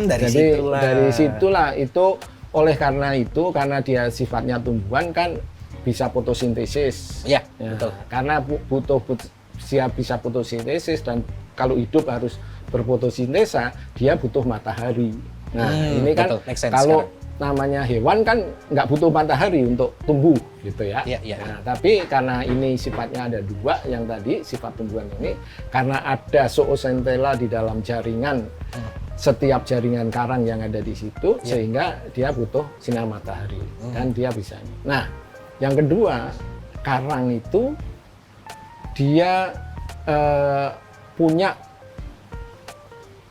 Jadi dari situlah itu, oleh karena itu, karena dia sifatnya tumbuhan kan bisa fotosintesis. Iya, betul. Karena bisa fotosintesis dan kalau hidup harus berfotosintesa, dia butuh matahari. Nah, ini kan kalau namanya hewan kan nggak butuh matahari untuk tumbuh gitu ya. Nah, tapi karena ini sifatnya ada dua yang tadi sifat tumbuhan ini, karena ada zoosantella di dalam jaringan setiap jaringan karang yang ada di situ, sehingga dia butuh sinar matahari dan dia bisa. Nah, yang kedua, karang itu dia punya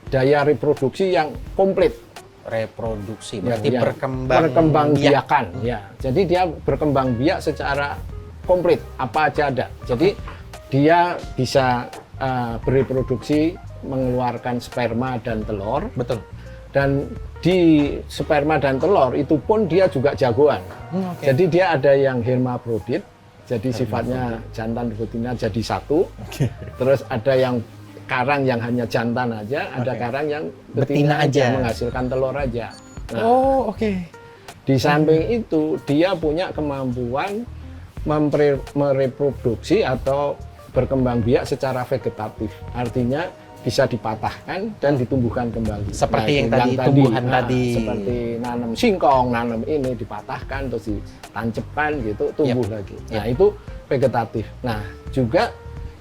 daya reproduksi yang komplit. Reproduksi berarti berkembang biakan. Ya, jadi dia berkembang biak secara komplit, apa aja ada. Jadi dia bisa bereproduksi, mengeluarkan sperma dan telur. Betul. Dan di sperma dan telur itu pun dia juga jagoan. Jadi dia ada yang hermaprodit, jadi sifatnya jantan betina jadi satu. Terus ada yang karang yang hanya jantan aja, ada karang yang betina aja, menghasilkan telur aja. Nah, di samping itu dia punya kemampuan mereproduksi atau berkembang biak secara vegetatif. Artinya bisa dipatahkan dan ditumbuhkan kembali. Seperti yang tadi tumbuhan tadi. Seperti nanam singkong, nanam ini dipatahkan terus ditancepkan gitu, tumbuh lagi. Nah, itu vegetatif. Nah, juga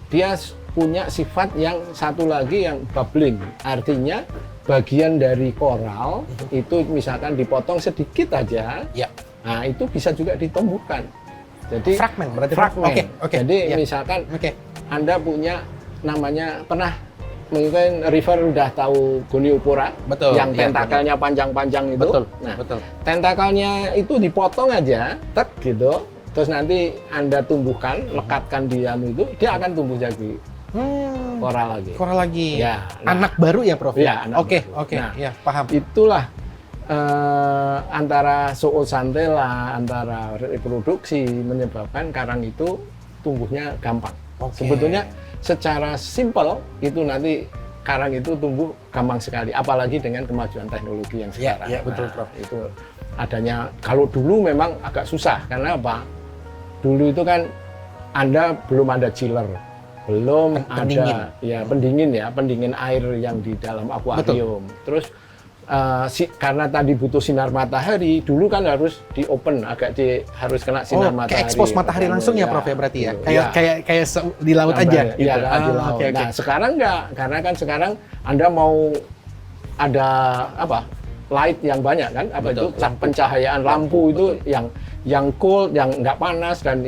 dia punya sifat yang satu lagi yang bubbling. Artinya bagian dari koral itu misalkan dipotong sedikit aja. Nah, itu bisa juga ditumbuhkan. Jadi fragmen berarti fragmen. Jadi misalkan Anda punya namanya mungkin River udah tahu Goniopora, yang tentakelnya panjang-panjang itu. Tentakelnya itu dipotong aja, gitu. Terus nanti Anda tumbuhkan, lekatkan di itu, dia akan tumbuh jadi koral lagi. Ya, anak baru ya, Prof? Ya, anak baru. Oke. Nah, ya, paham. Itulah antara zoosantella, antara reproduksi menyebabkan karang itu tumbuhnya gampang. Sebetulnya secara simpel itu nanti karang itu tumbuh gampang sekali, apalagi dengan kemajuan teknologi yang sekarang. Ya, betul, Prof. Itu adanya, kalau dulu memang agak susah, karena apa? Dulu itu kan Anda belum ada chiller, belum pendingin. ada pendingin air yang di dalam akuarium. Terus karena tadi butuh sinar matahari, dulu kan harus di open, harus kena sinar matahari. Expose matahari langsung ya, Prof ya berarti ya. Kayak di laut aja. Iya, gitu. di laut. Nah, sekarang enggak, karena kan sekarang Anda mau ada light yang banyak kan, Betul, itu pencahayaan lampu itu yang cool, yang nggak panas dan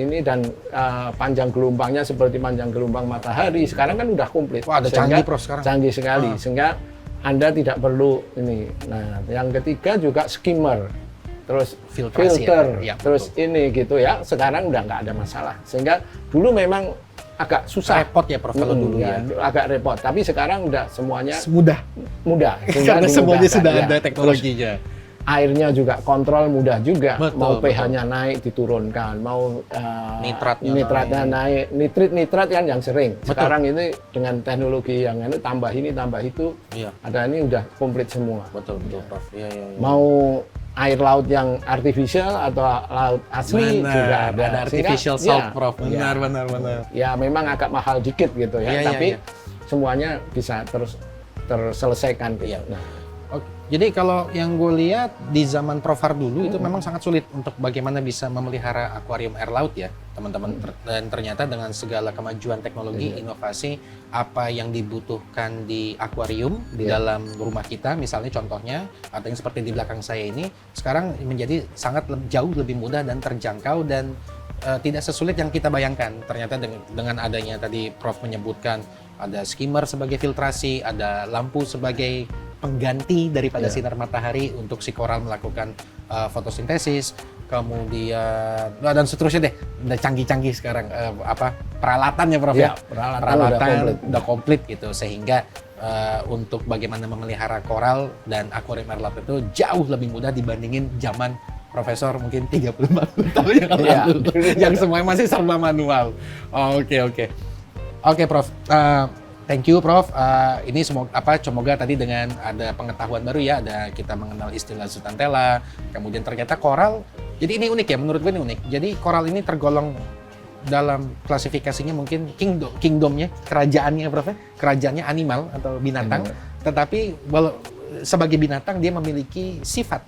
panjang gelombangnya seperti panjang gelombang matahari. Sekarang kan udah komplit. Wah, ada canggih, Prof, sekarang. Canggih sekali, sehingga Anda tidak perlu ini. Nah, yang ketiga juga skimmer, terus filter, ya, terus ini gitu ya. Sekarang udah nggak ada masalah. Sehingga dulu memang agak susah. Repot ya, Prof, kalau dulu ya. Agak repot. Tapi sekarang udah semuanya mudah. Karena semuanya sudah ya. ada teknologinya. Terus, airnya juga kontrol mudah juga. Betul, mau pH-nya naik diturunkan, mau nitratnya naik, nitrat kan yang sering. Sekarang ini dengan teknologi yang ini tambah itu, ada ini udah komplit semua. Betul, Prof. Iya. Mau air laut yang artificial atau laut asli juga ada artificial salt, Prof. Benar. Ya memang agak mahal dikit gitu ya, tapi semuanya bisa terselesaikan gitu. Nah, jadi kalau yang gue lihat di zaman Profar dulu itu memang sangat sulit untuk bagaimana bisa memelihara akuarium air laut ya teman-teman. Dan ternyata dengan segala kemajuan teknologi, inovasi, apa yang dibutuhkan di akuarium di dalam rumah kita, misalnya contohnya atau yang seperti di belakang saya ini, sekarang menjadi sangat jauh lebih mudah dan terjangkau dan tidak sesulit yang kita bayangkan. Ternyata dengan adanya tadi Prof menyebutkan ada skimmer sebagai filtrasi, ada lampu sebagai pengganti daripada sinar matahari untuk si koral melakukan fotosintesis, kemudian dan seterusnya deh. Udah canggih-canggih sekarang peralatannya, Prof ya. Peralatan udah komplit gitu, sehingga untuk bagaimana memelihara koral dan akuarium air laut itu jauh lebih mudah dibandingin zaman Profesor mungkin 35 tahun yang lalu, yang semuanya masih serba manual. Oke, Prof. Thank you, Prof. Ini semoga tadi dengan ada pengetahuan baru ya, ada kita mengenal istilah zoosantella, kemudian ternyata koral. Jadi ini unik ya, menurut gue ini unik. Jadi koral ini tergolong dalam klasifikasinya mungkin kingdomnya, kerajaannya, Prof. Kerajaannya animal atau binatang. Tetapi sebagai binatang dia memiliki sifat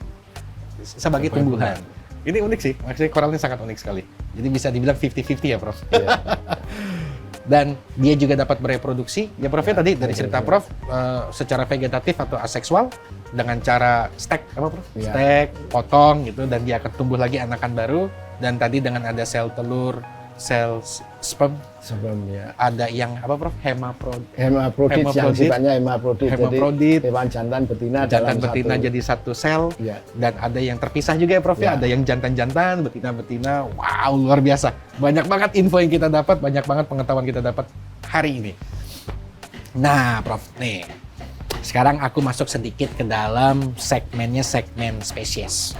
sebagai tumbuhan. Ini unik sih, maksudnya koralnya sangat unik sekali. Jadi bisa dibilang 50-50 ya, Prof. Dan dia juga dapat bereproduksi. Ya, Prof, ya tadi dari cerita Prof, secara vegetatif atau aseksual dengan cara stek, apa, Prof? Stek, potong gitu, dan dia akan tumbuh lagi anakan baru. Dan tadi dengan ada sel telur, sel sperm ya. Ada yang apa, Prof? Hemaprodit yang sifatnya hemaprodit. Jadi hewan jantan betina jadi satu sel. Dan ada yang terpisah juga ya, Prof ya. Ada yang jantan-jantan, betina-betina. Wow, luar biasa. Banyak banget info yang kita dapat, banyak banget pengetahuan kita dapat hari ini. Nah, Prof, nih. Sekarang aku masuk sedikit ke dalam segmen spesies.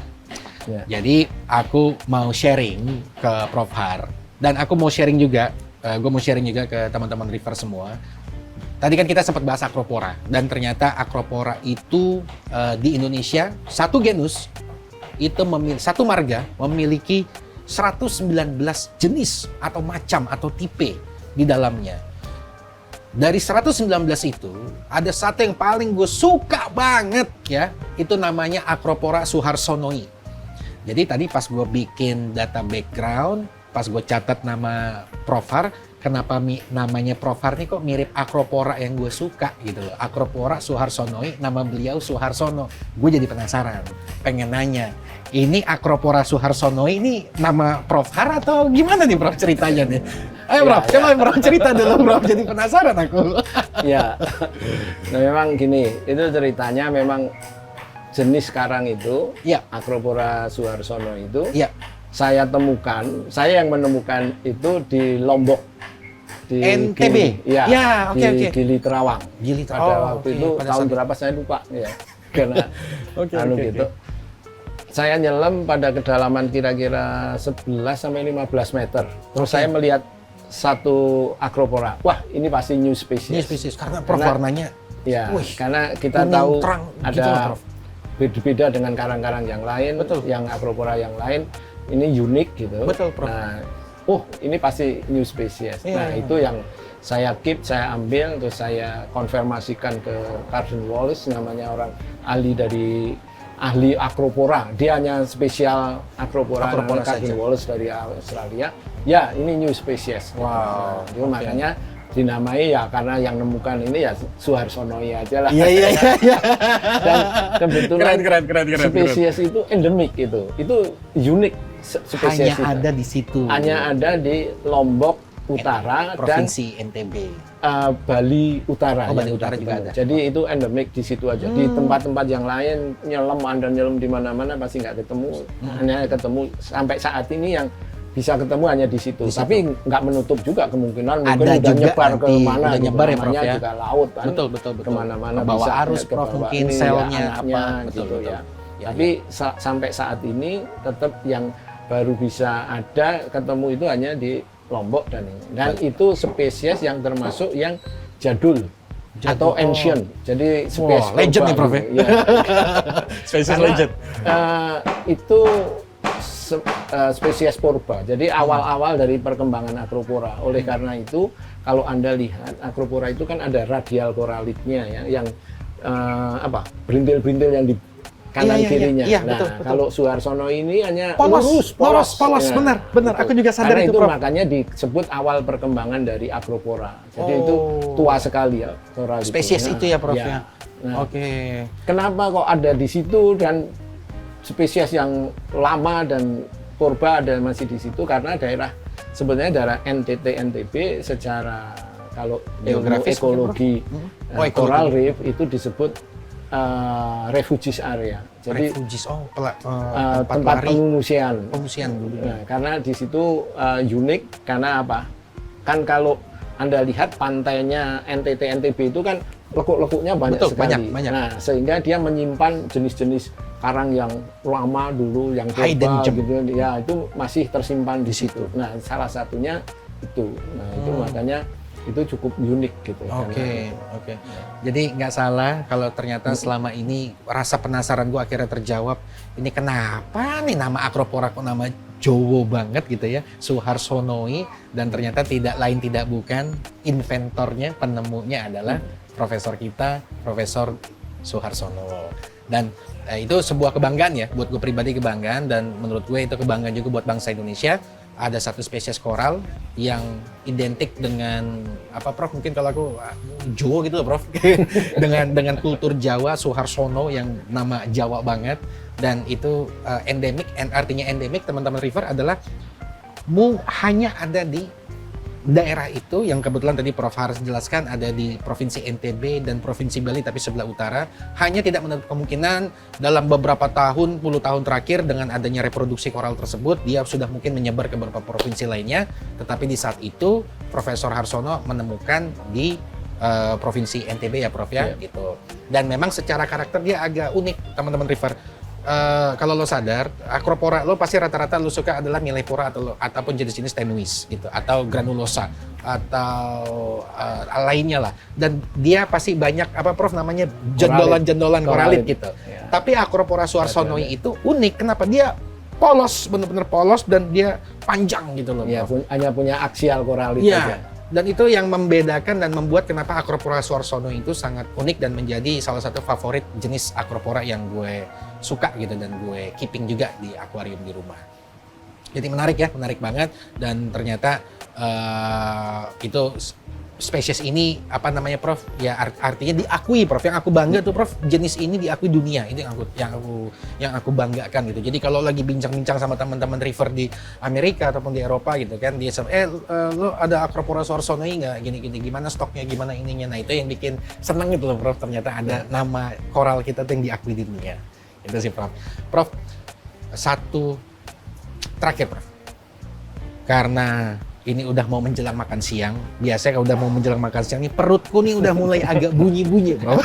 Jadi aku mau sharing ke Prof Har. Dan aku mau sharing juga, gue mau sharing juga ke teman-teman River semua. Tadi kan kita sempat bahas Acropora, dan ternyata Acropora itu di Indonesia, satu genus, itu satu marga memiliki 119 jenis atau macam atau tipe di dalamnya. Dari 119 itu, ada satu yang paling gue suka banget ya, itu namanya Acropora suharsonoi. Jadi tadi pas gue bikin data background, pas gue catat nama Prof Har, kenapa namanya Prof Har nih kok mirip Acropora yang gue suka gitu loh. Acropora suharsonoi, nama beliau Suharsono. Gue jadi penasaran, pengen nanya, ini Acropora suharsonoi ini nama Prof Har atau gimana nih, Prof, ceritanya nih? Ayo, Prof, coba Prof cerita dulu, Prof, jadi penasaran aku. Ya, nah memang gini, itu ceritanya memang jenis sekarang itu, Acropora suharsono itu, saya yang menemukan itu di Lombok, di NTB. Di Gili Terawang. Pada waktu itu tahun berapa saya lupa ya. Karena gitu. saya nyelam pada kedalaman kira-kira 11 sampai 15 meter. Terus saya melihat satu acropora. Wah, ini pasti new species. New species karena Prof warnanya. Ya, Wih, karena kita kuning, tahu terang, ada gitu lah, Prof. beda dengan karang-karang yang lain, Betul. yang acropora yang lain ini unik gitu. Betul, Prof. Nah, ini pasti new species. Iya, Nah, iya. itu yang saya keep, saya ambil, terus saya konfirmasikan ke Carden Wallace, namanya orang ahli acropora. Dia hanya spesial acropora Acropora Carden saja. Wallace dari Australia. Ya, ini new species. Wow, Nah, itu oke. makanya dinamai ya karena yang nemukan ini ya Suharsonoi aja lah. Iya. Dan kebetulan Keren. spesies itu endemik itu unik spesies Hanya itu. ada di situ. Hanya ada di Lombok Utara dan Provinsi NTB. Bali Utara. Oh, Bali yang Utara kita juga ketemu. ada. Jadi itu endemik di situ aja. Di tempat-tempat yang lain Anda nyelam di mana-mana pasti nggak ketemu. Hanya ketemu sampai saat ini yang bisa ketemu hanya di situ. Tapi nggak menutup juga kemungkinan mungkin Ada udah juga nyebar ke nanti, mana. udah gitu. nyebar ya, Prof, Namanya ya? juga laut kan. Betul. Kemana-mana Kebawa bisa arus, ya, Prof, kebawa mungkin ini, selnya ya, apa. anaknya, gitu Betul. ya. Ya, Tapi sampai saat ini tetap yang baru bisa ada ketemu itu hanya di Lombok dan ini. Dan itu spesies yang termasuk yang jadul atau ancient. Jadi spesies legend nih, Prof, ya? gitu. Ya. Spesies Karena, legend. itu spesies purba. Jadi awal-awal dari perkembangan acropora. Oleh karena itu, kalau Anda lihat acropora itu kan ada radial koralitnya ya, yang berintil-berintil yang di kanan kirinya. Iya, Nah, betul. kalau Suharsono ini hanya Polos, polos. benar. Aku juga sadar Karena itu, itu Prof. makanya disebut awal perkembangan dari acropora. Jadi Oh. itu tua sekali ya coral itu. Spesies Nah, itu ya, Prof, ya. ya. Nah, Oke. kenapa kok ada di situ dan spesies yang lama dan purba ada masih di situ? Karena sebenarnya daerah NTT NTB secara kalau ilmu Geografis ekologi Oh, ekologi. coral reef itu disebut refugees area. Jadi Refugees, tempat pengungsian. pengungsian dulu. Nah, karena di situ unik karena apa? Kan kalau Anda lihat pantainya NTT NTB itu kan lekuk-lekuknya banyak Betul, sekali. banyak. Nah, sehingga dia menyimpan jenis-jenis karang yang lama dulu, yang Hidden purba gem. gitu. Ya, itu masih tersimpan di situ. Nah, salah satunya itu. Nah, itu makanya itu cukup unik gitu. Oke. Jadi nggak salah kalau ternyata selama ini rasa penasaran gua akhirnya terjawab. Ini kenapa nih nama acropora kok nama Jowo banget gitu ya, Suharsonoi, dan ternyata tidak lain tidak bukan inventornya, penemunya adalah profesor kita, Profesor Suharsono. Dan itu sebuah kebanggaan ya, buat gue pribadi kebanggaan, dan menurut gue itu kebanggaan juga buat bangsa Indonesia. Ada satu spesies koral yang identik dengan apa, Prof? Mungkin kalau aku Jawa gitu loh, Prof. dengan kultur Jawa, Suharsono yang nama Jawa banget, dan itu endemik. Artinya endemik, teman-teman River, adalah hanya ada di daerah itu yang kebetulan tadi Prof Haris jelaskan ada di Provinsi NTB dan Provinsi Bali tapi sebelah utara. Hanya tidak menutup kemungkinan dalam beberapa tahun, puluh tahun terakhir dengan adanya reproduksi koral tersebut dia sudah mungkin menyebar ke beberapa provinsi lainnya. Tetapi di saat itu Profesor Harsono menemukan di Provinsi NTB ya, Prof ya, gitu. Dan memang secara karakter dia agak unik, teman-teman River. Kalau lo sadar, acropora lo pasti rata-rata lo suka adalah Millepora ataupun jenis-jenis tenuis gitu, atau granulosa atau lainnya lah. Dan dia pasti banyak apa, Prof, namanya jendolan-jendolan koralit gitu. Ya. Tapi acropora suharsonoi itu unik. Kenapa? Dia polos, benar-benar polos, dan dia panjang gitu loh, Ya, Prof. hanya punya aksial koralit Iya. aja. Dan itu yang membedakan dan membuat kenapa acropora suharsonoi itu sangat unik dan menjadi salah satu favorit jenis acropora yang gue suka gitu, dan gue keeping juga di akuarium di rumah. Jadi menarik ya, menarik banget. Dan ternyata itu spesies ini apa namanya, Prof? Ya artinya diakui, Prof. Yang aku bangga tuh, Prof, jenis ini diakui dunia. Itu yang aku banggakan gitu. Jadi kalau lagi bincang-bincang sama teman-teman River di Amerika ataupun di Eropa gitu kan, dia lo ada acropora suharsonoi nggak, gini-gini, gimana stoknya, gimana ininya. Nah, itu yang bikin seneng gitu loh, Prof. Ternyata ada nama koral kita tuh yang diakui di dunia. Itu sih, Prof. Prof, satu terakhir, Prof. Karena ini udah mau menjelang makan siang. Biasanya kalau udah mau menjelang makan siang nih perutku nih udah mulai agak bunyi-bunyi, Prof.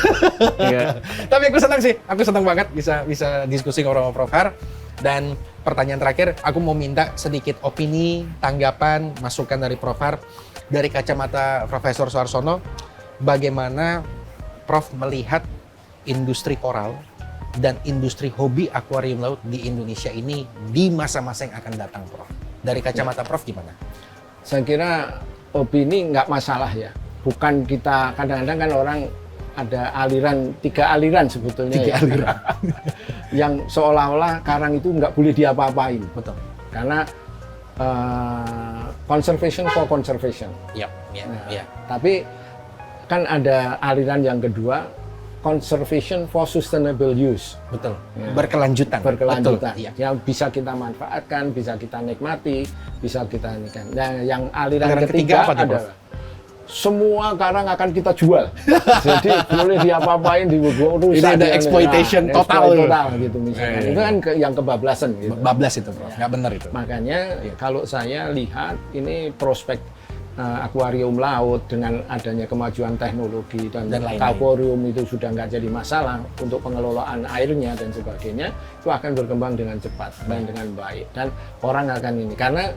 Iya. Tapi aku senang sih. Aku senang banget bisa diskusi ngobrol sama Prof Har. Dan pertanyaan terakhir, aku mau minta sedikit opini, tanggapan, masukan dari Prof Har dari kacamata Profesor Suarsono, bagaimana Prof melihat industri koral dan industri hobi akuarium laut di Indonesia ini di masa-masa yang akan datang, Prof. Dari kacamata Prof gimana? Saya kira opini nggak masalah ya. Bukan kita, kadang-kadang kan orang ada aliran, 3 aliran sebetulnya. 3 aliran. Yang seolah-olah karang itu nggak boleh diapa-apain. Betul. Karena conservation for conservation. Iya, iya, iya. Tapi kan ada aliran yang kedua, conservation for sustainable use. Betul. Ya. Berkelanjutan. Berkelanjutan. Betul. Iya. Yang bisa kita manfaatkan, bisa kita nikmati, bisa kita ini kan. Dan yang aliran ketiga apa tuh, adalah semua karang akan kita jual. Jadi boleh diapa-apain, dibuang rusak. Ini ada exploitation total gitu misalnya. Itu kan yang kebablasan gitu. Bablas itu, Prof. Nggak benar itu. Makanya kalau saya lihat ini prospek akuarium laut dengan adanya kemajuan teknologi dan akuarium itu sudah nggak jadi masalah untuk pengelolaan airnya dan sebagainya, itu akan berkembang dengan cepat dan dengan baik, dan orang akan ini karena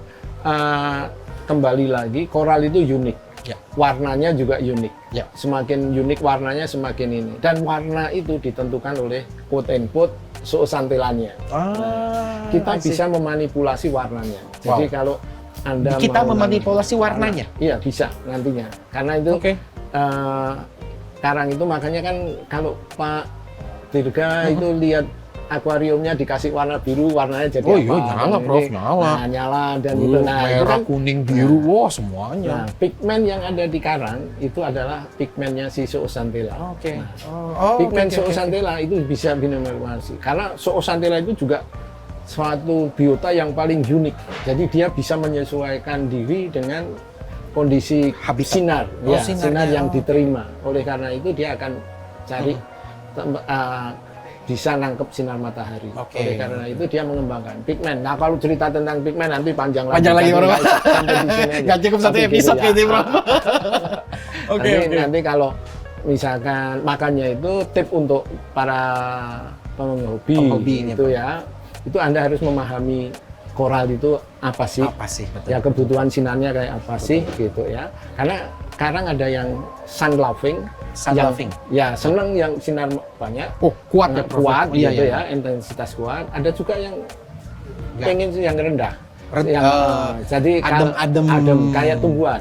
kembali lagi koral itu unik. Ya. Warnanya juga unik. Ya. Semakin unik warnanya semakin ini. Dan warna itu ditentukan oleh quote and quote zooxanthellanya. Kita bisa memanipulasi warnanya. Jadi kalau Anda kita memanipulasi warnanya? Iya, bisa nantinya. Karena itu karang itu makanya kan kalau Pak Dirga itu lihat akuariumnya dikasih warna biru, warnanya jadi apa? Iya, nyala, Prof, nyala. Nah, nyala dan itu. Nah, merah, itu kan kuning, biru, wah semuanya. Nah, pigmen yang ada di karang itu adalah pigmennya si zooxanthella. Oke. Nah, pigmen zooxanthella itu bisa dimanipulasi. Karena zooxanthella itu juga suatu biota yang paling unik. Jadi dia bisa menyesuaikan diri dengan kondisi sinar, sinar yang diterima. Oleh karena itu dia akan cari bisa nangkep sinar matahari. Oleh karena itu dia mengembangkan pigmen. Nah, kalau cerita tentang pigmen nanti panjang lagi, Bro. Nggak cukup satu episode gitu, Bro. Nanti kalau misalkan makannya itu tip untuk para penghobi itu ya. Itu Anda harus memahami koral itu apa sih? Betul. Ya, kebutuhan sinarnya kayak apa sih gitu ya. Karena karang ada yang sun loving, ya senang yang sinar banyak, kuat ya, kuat gitu ya, intensitas kuat. Ada juga yang pengen yang rendah, jadi adem kayak tumbuhan.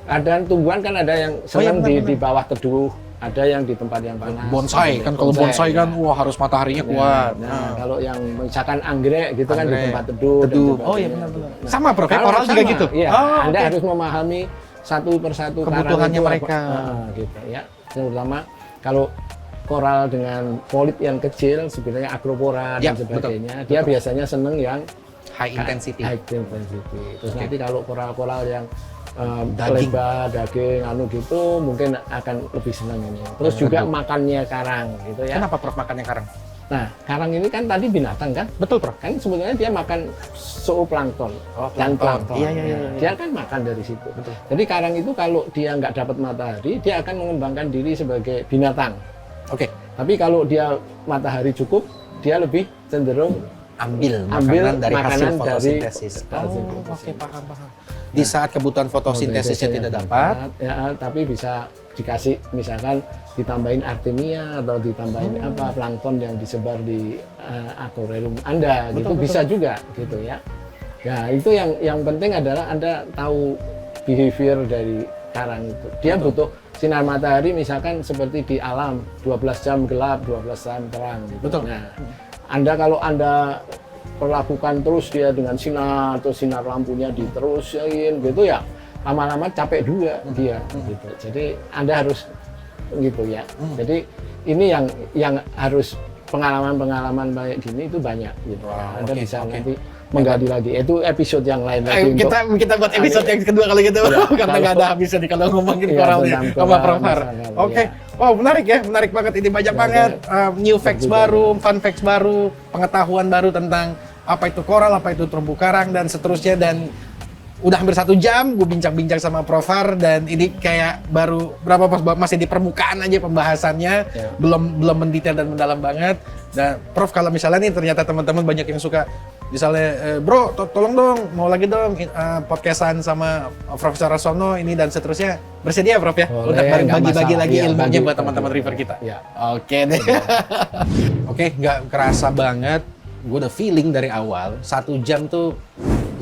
Ada tumbuhan kan ada yang senang di bawah teduh, ada yang di tempat yang panas. Bonsai kan, kalau bonsai kan wah harus mataharinya kuat. Nah, kalau yang misalkan anggrek gitu kan di tempat teduh. Oh iya benar-benar. Sama, Prof. Koral juga gitu. Iya. Anda harus memahami satu persatu kebutuhannya mereka. Gitu ya. Terutama kalau koral dengan polip yang kecil sebenarnya acropora dan sebagainya, dia biasanya seneng yang high intensity. Terus nanti kalau koral-koral yang lebar, daging, gitu mungkin akan lebih senang ini. Terus juga makannya karang gitu ya. Kenapa, Prof, makannya karang? Nah, karang ini kan tadi binatang kan? Betul, Prof. Kan sebenarnya dia makan zooplankton dan plankton. Iya. Dia kan makan dari situ. Betul. Jadi karang itu kalau dia nggak dapat matahari, dia akan mengembangkan diri sebagai binatang. Oke. Tapi kalau dia matahari cukup, dia lebih cenderung ambil makanan dari hasil fotosintesis. Oke, paham. Di saat kebutuhan fotosintesisnya tidak dapat, ya, tapi bisa dikasih misalkan ditambahin artemia atau ditambahin plankton yang disebar di akuarium Anda, gitu bisa juga gitu ya. Nah, itu yang penting adalah Anda tahu behavior dari karang itu. Dia butuh sinar matahari misalkan seperti di alam 12 jam gelap, 12 jam terang gitu. Betul. Nah, kalau Anda perlakukan terus dia dengan sinar atau sinar lampunya diterusin gitu ya, lama-lama capek juga dia gitu. Jadi Anda harus gitu ya. Jadi ini yang harus pengalaman baik gini itu banyak gitu. Anda bisa nanti menggali lagi. Itu episode yang lain lagi. Kita buat episode yang kedua kali gitu, karena nggak ada habisnya nih kalau ngomongin koralnya sama Prof Har. Oke. Wow, menarik ya, menarik banget. Ini banyak banget new facts baru, fun facts baru, pengetahuan baru tentang apa itu koral, apa itu terumbu karang dan seterusnya, dan udah hampir 1 jam gue bincang-bincang sama Prof Har, dan ini kayak baru berapa pas masih di permukaan aja pembahasannya, belum mendetail dan mendalam banget. Dan Prof, kalau misalnya nih ternyata teman-teman banyak yang suka, misalnya bro tolong dong, mau lagi dong podcastan sama Profesor Rasono ini dan seterusnya, bersedia Prof ya? Boleh, untuk bagi-bagi lagi iya, ilmunya bagi, buat teman-teman River kita. Ya. Oke deh. Oke, nggak kerasa banget. Gue udah feeling dari awal 1 jam tuh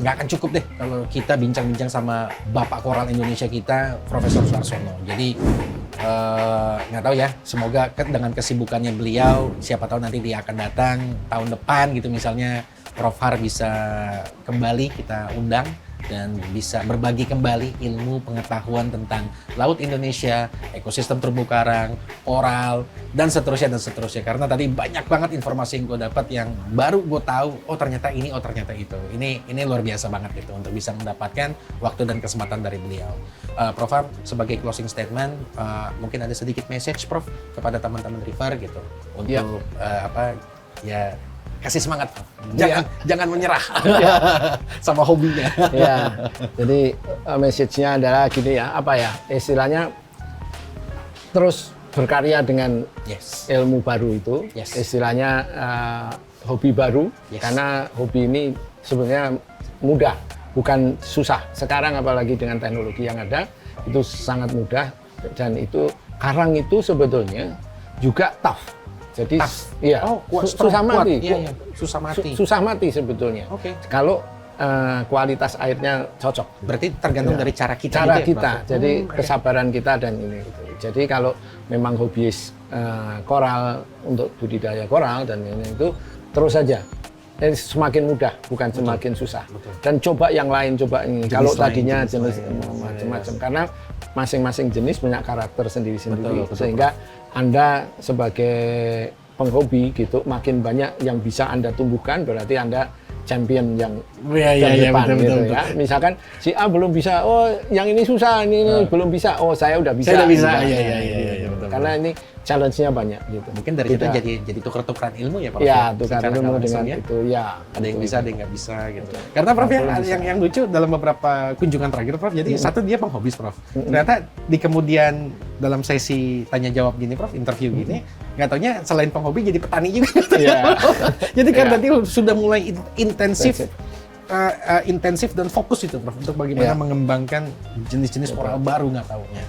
nggak akan cukup deh kalau kita bincang-bincang sama Bapak Koral Indonesia kita, Profesor Suarsono. Jadi nggak tahu ya, semoga dengan kesibukannya beliau, siapa tahu nanti dia akan datang tahun depan gitu misalnya, Prof Har bisa kembali kita undang dan bisa berbagi kembali ilmu pengetahuan tentang Laut Indonesia, ekosistem terumbu karang, koral, dan seterusnya. Karena tadi banyak banget informasi yang gue dapat yang baru gue tahu, oh ternyata ini, oh ternyata itu. Ini luar biasa banget gitu untuk bisa mendapatkan waktu dan kesempatan dari beliau. Prof Har, sebagai closing statement, mungkin ada sedikit message Prof kepada teman-teman River gitu untuk kasih semangat, jangan menyerah sama hobinya. Ya, jadi message-nya adalah gini ya, istilahnya terus berkarya dengan ilmu baru itu, istilahnya hobi baru, karena hobi ini sebenarnya mudah, bukan susah. Sekarang apalagi dengan teknologi yang ada, itu sangat mudah, dan itu karang itu sebetulnya juga tough. Jadi susah mati. Iya, susah mati. Susah mati sebetulnya. Kalau kualitas airnya cocok. Berarti tergantung dari cara kita. Jadi kesabaran kita dan ini gitu. Jadi kalau memang hobiis koral, untuk budidaya koral dan ini itu terus saja. Semakin mudah, bukan semakin susah. Dan coba yang lain, coba ini. Kalau tadinya jenis macam-macam, karena masing-masing jenis punya karakter sendiri-sendiri, sehingga Anda sebagai penghobi gitu, makin banyak yang bisa Anda tumbuhkan, berarti Anda champion yang depan gitu ya. Misalkan si A belum bisa, oh yang ini susah, ini belum bisa, oh saya udah bisa. Saya udah bisa. Karena ini challenge-nya banyak gitu. Mungkin dari situ jadi tuker-tukeran ilmu ya Prof? Ya, tukar ilmu dengan itu ya. Ada yang bisa, ada yang nggak bisa gitu. Karena Prof ya, yang lucu dalam beberapa kunjungan terakhir Prof, jadi satu dia penghobis Prof. Ternyata di kemudian dalam sesi tanya jawab gini Prof, interview gini, nggak taunya selain penghobi jadi petani juga. Jadi kan berarti sudah mulai intensif dan fokus itu Prof, untuk bagaimana mengembangkan jenis-jenis koral baru nggak taunya.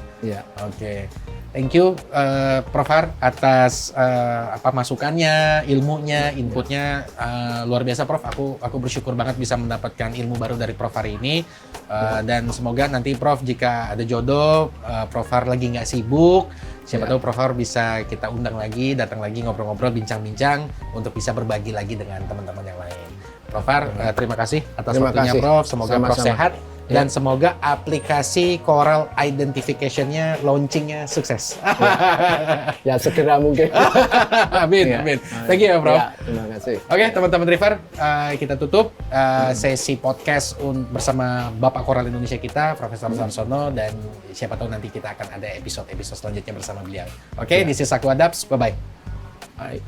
Oke. Thank you Prof Har atas masukannya, ilmunya, inputnya, luar biasa Prof. Aku bersyukur banget bisa mendapatkan ilmu baru dari Prof Har ini, dan semoga nanti Prof jika ada jodoh, Prof Har lagi nggak sibuk, siapa tahu Prof Har bisa kita undang lagi, datang lagi ngobrol-ngobrol, bincang-bincang untuk bisa berbagi lagi dengan teman-teman yang lain. Prof Har, terima kasih atas waktunya Prof. Semoga Prof sehat. Dan semoga aplikasi Coral Identification-nya, launching-nya sukses. Ya segera mungkin. Amin. Thank you ya Prof. Terima kasih. Oke teman-teman River, kita tutup sesi podcast bersama Bapak Koral Indonesia kita, Profesor Suarsono, dan siapa tahu nanti kita akan ada episode selanjutnya bersama beliau. Oke, this is Aku Adaps, bye-bye. Bye.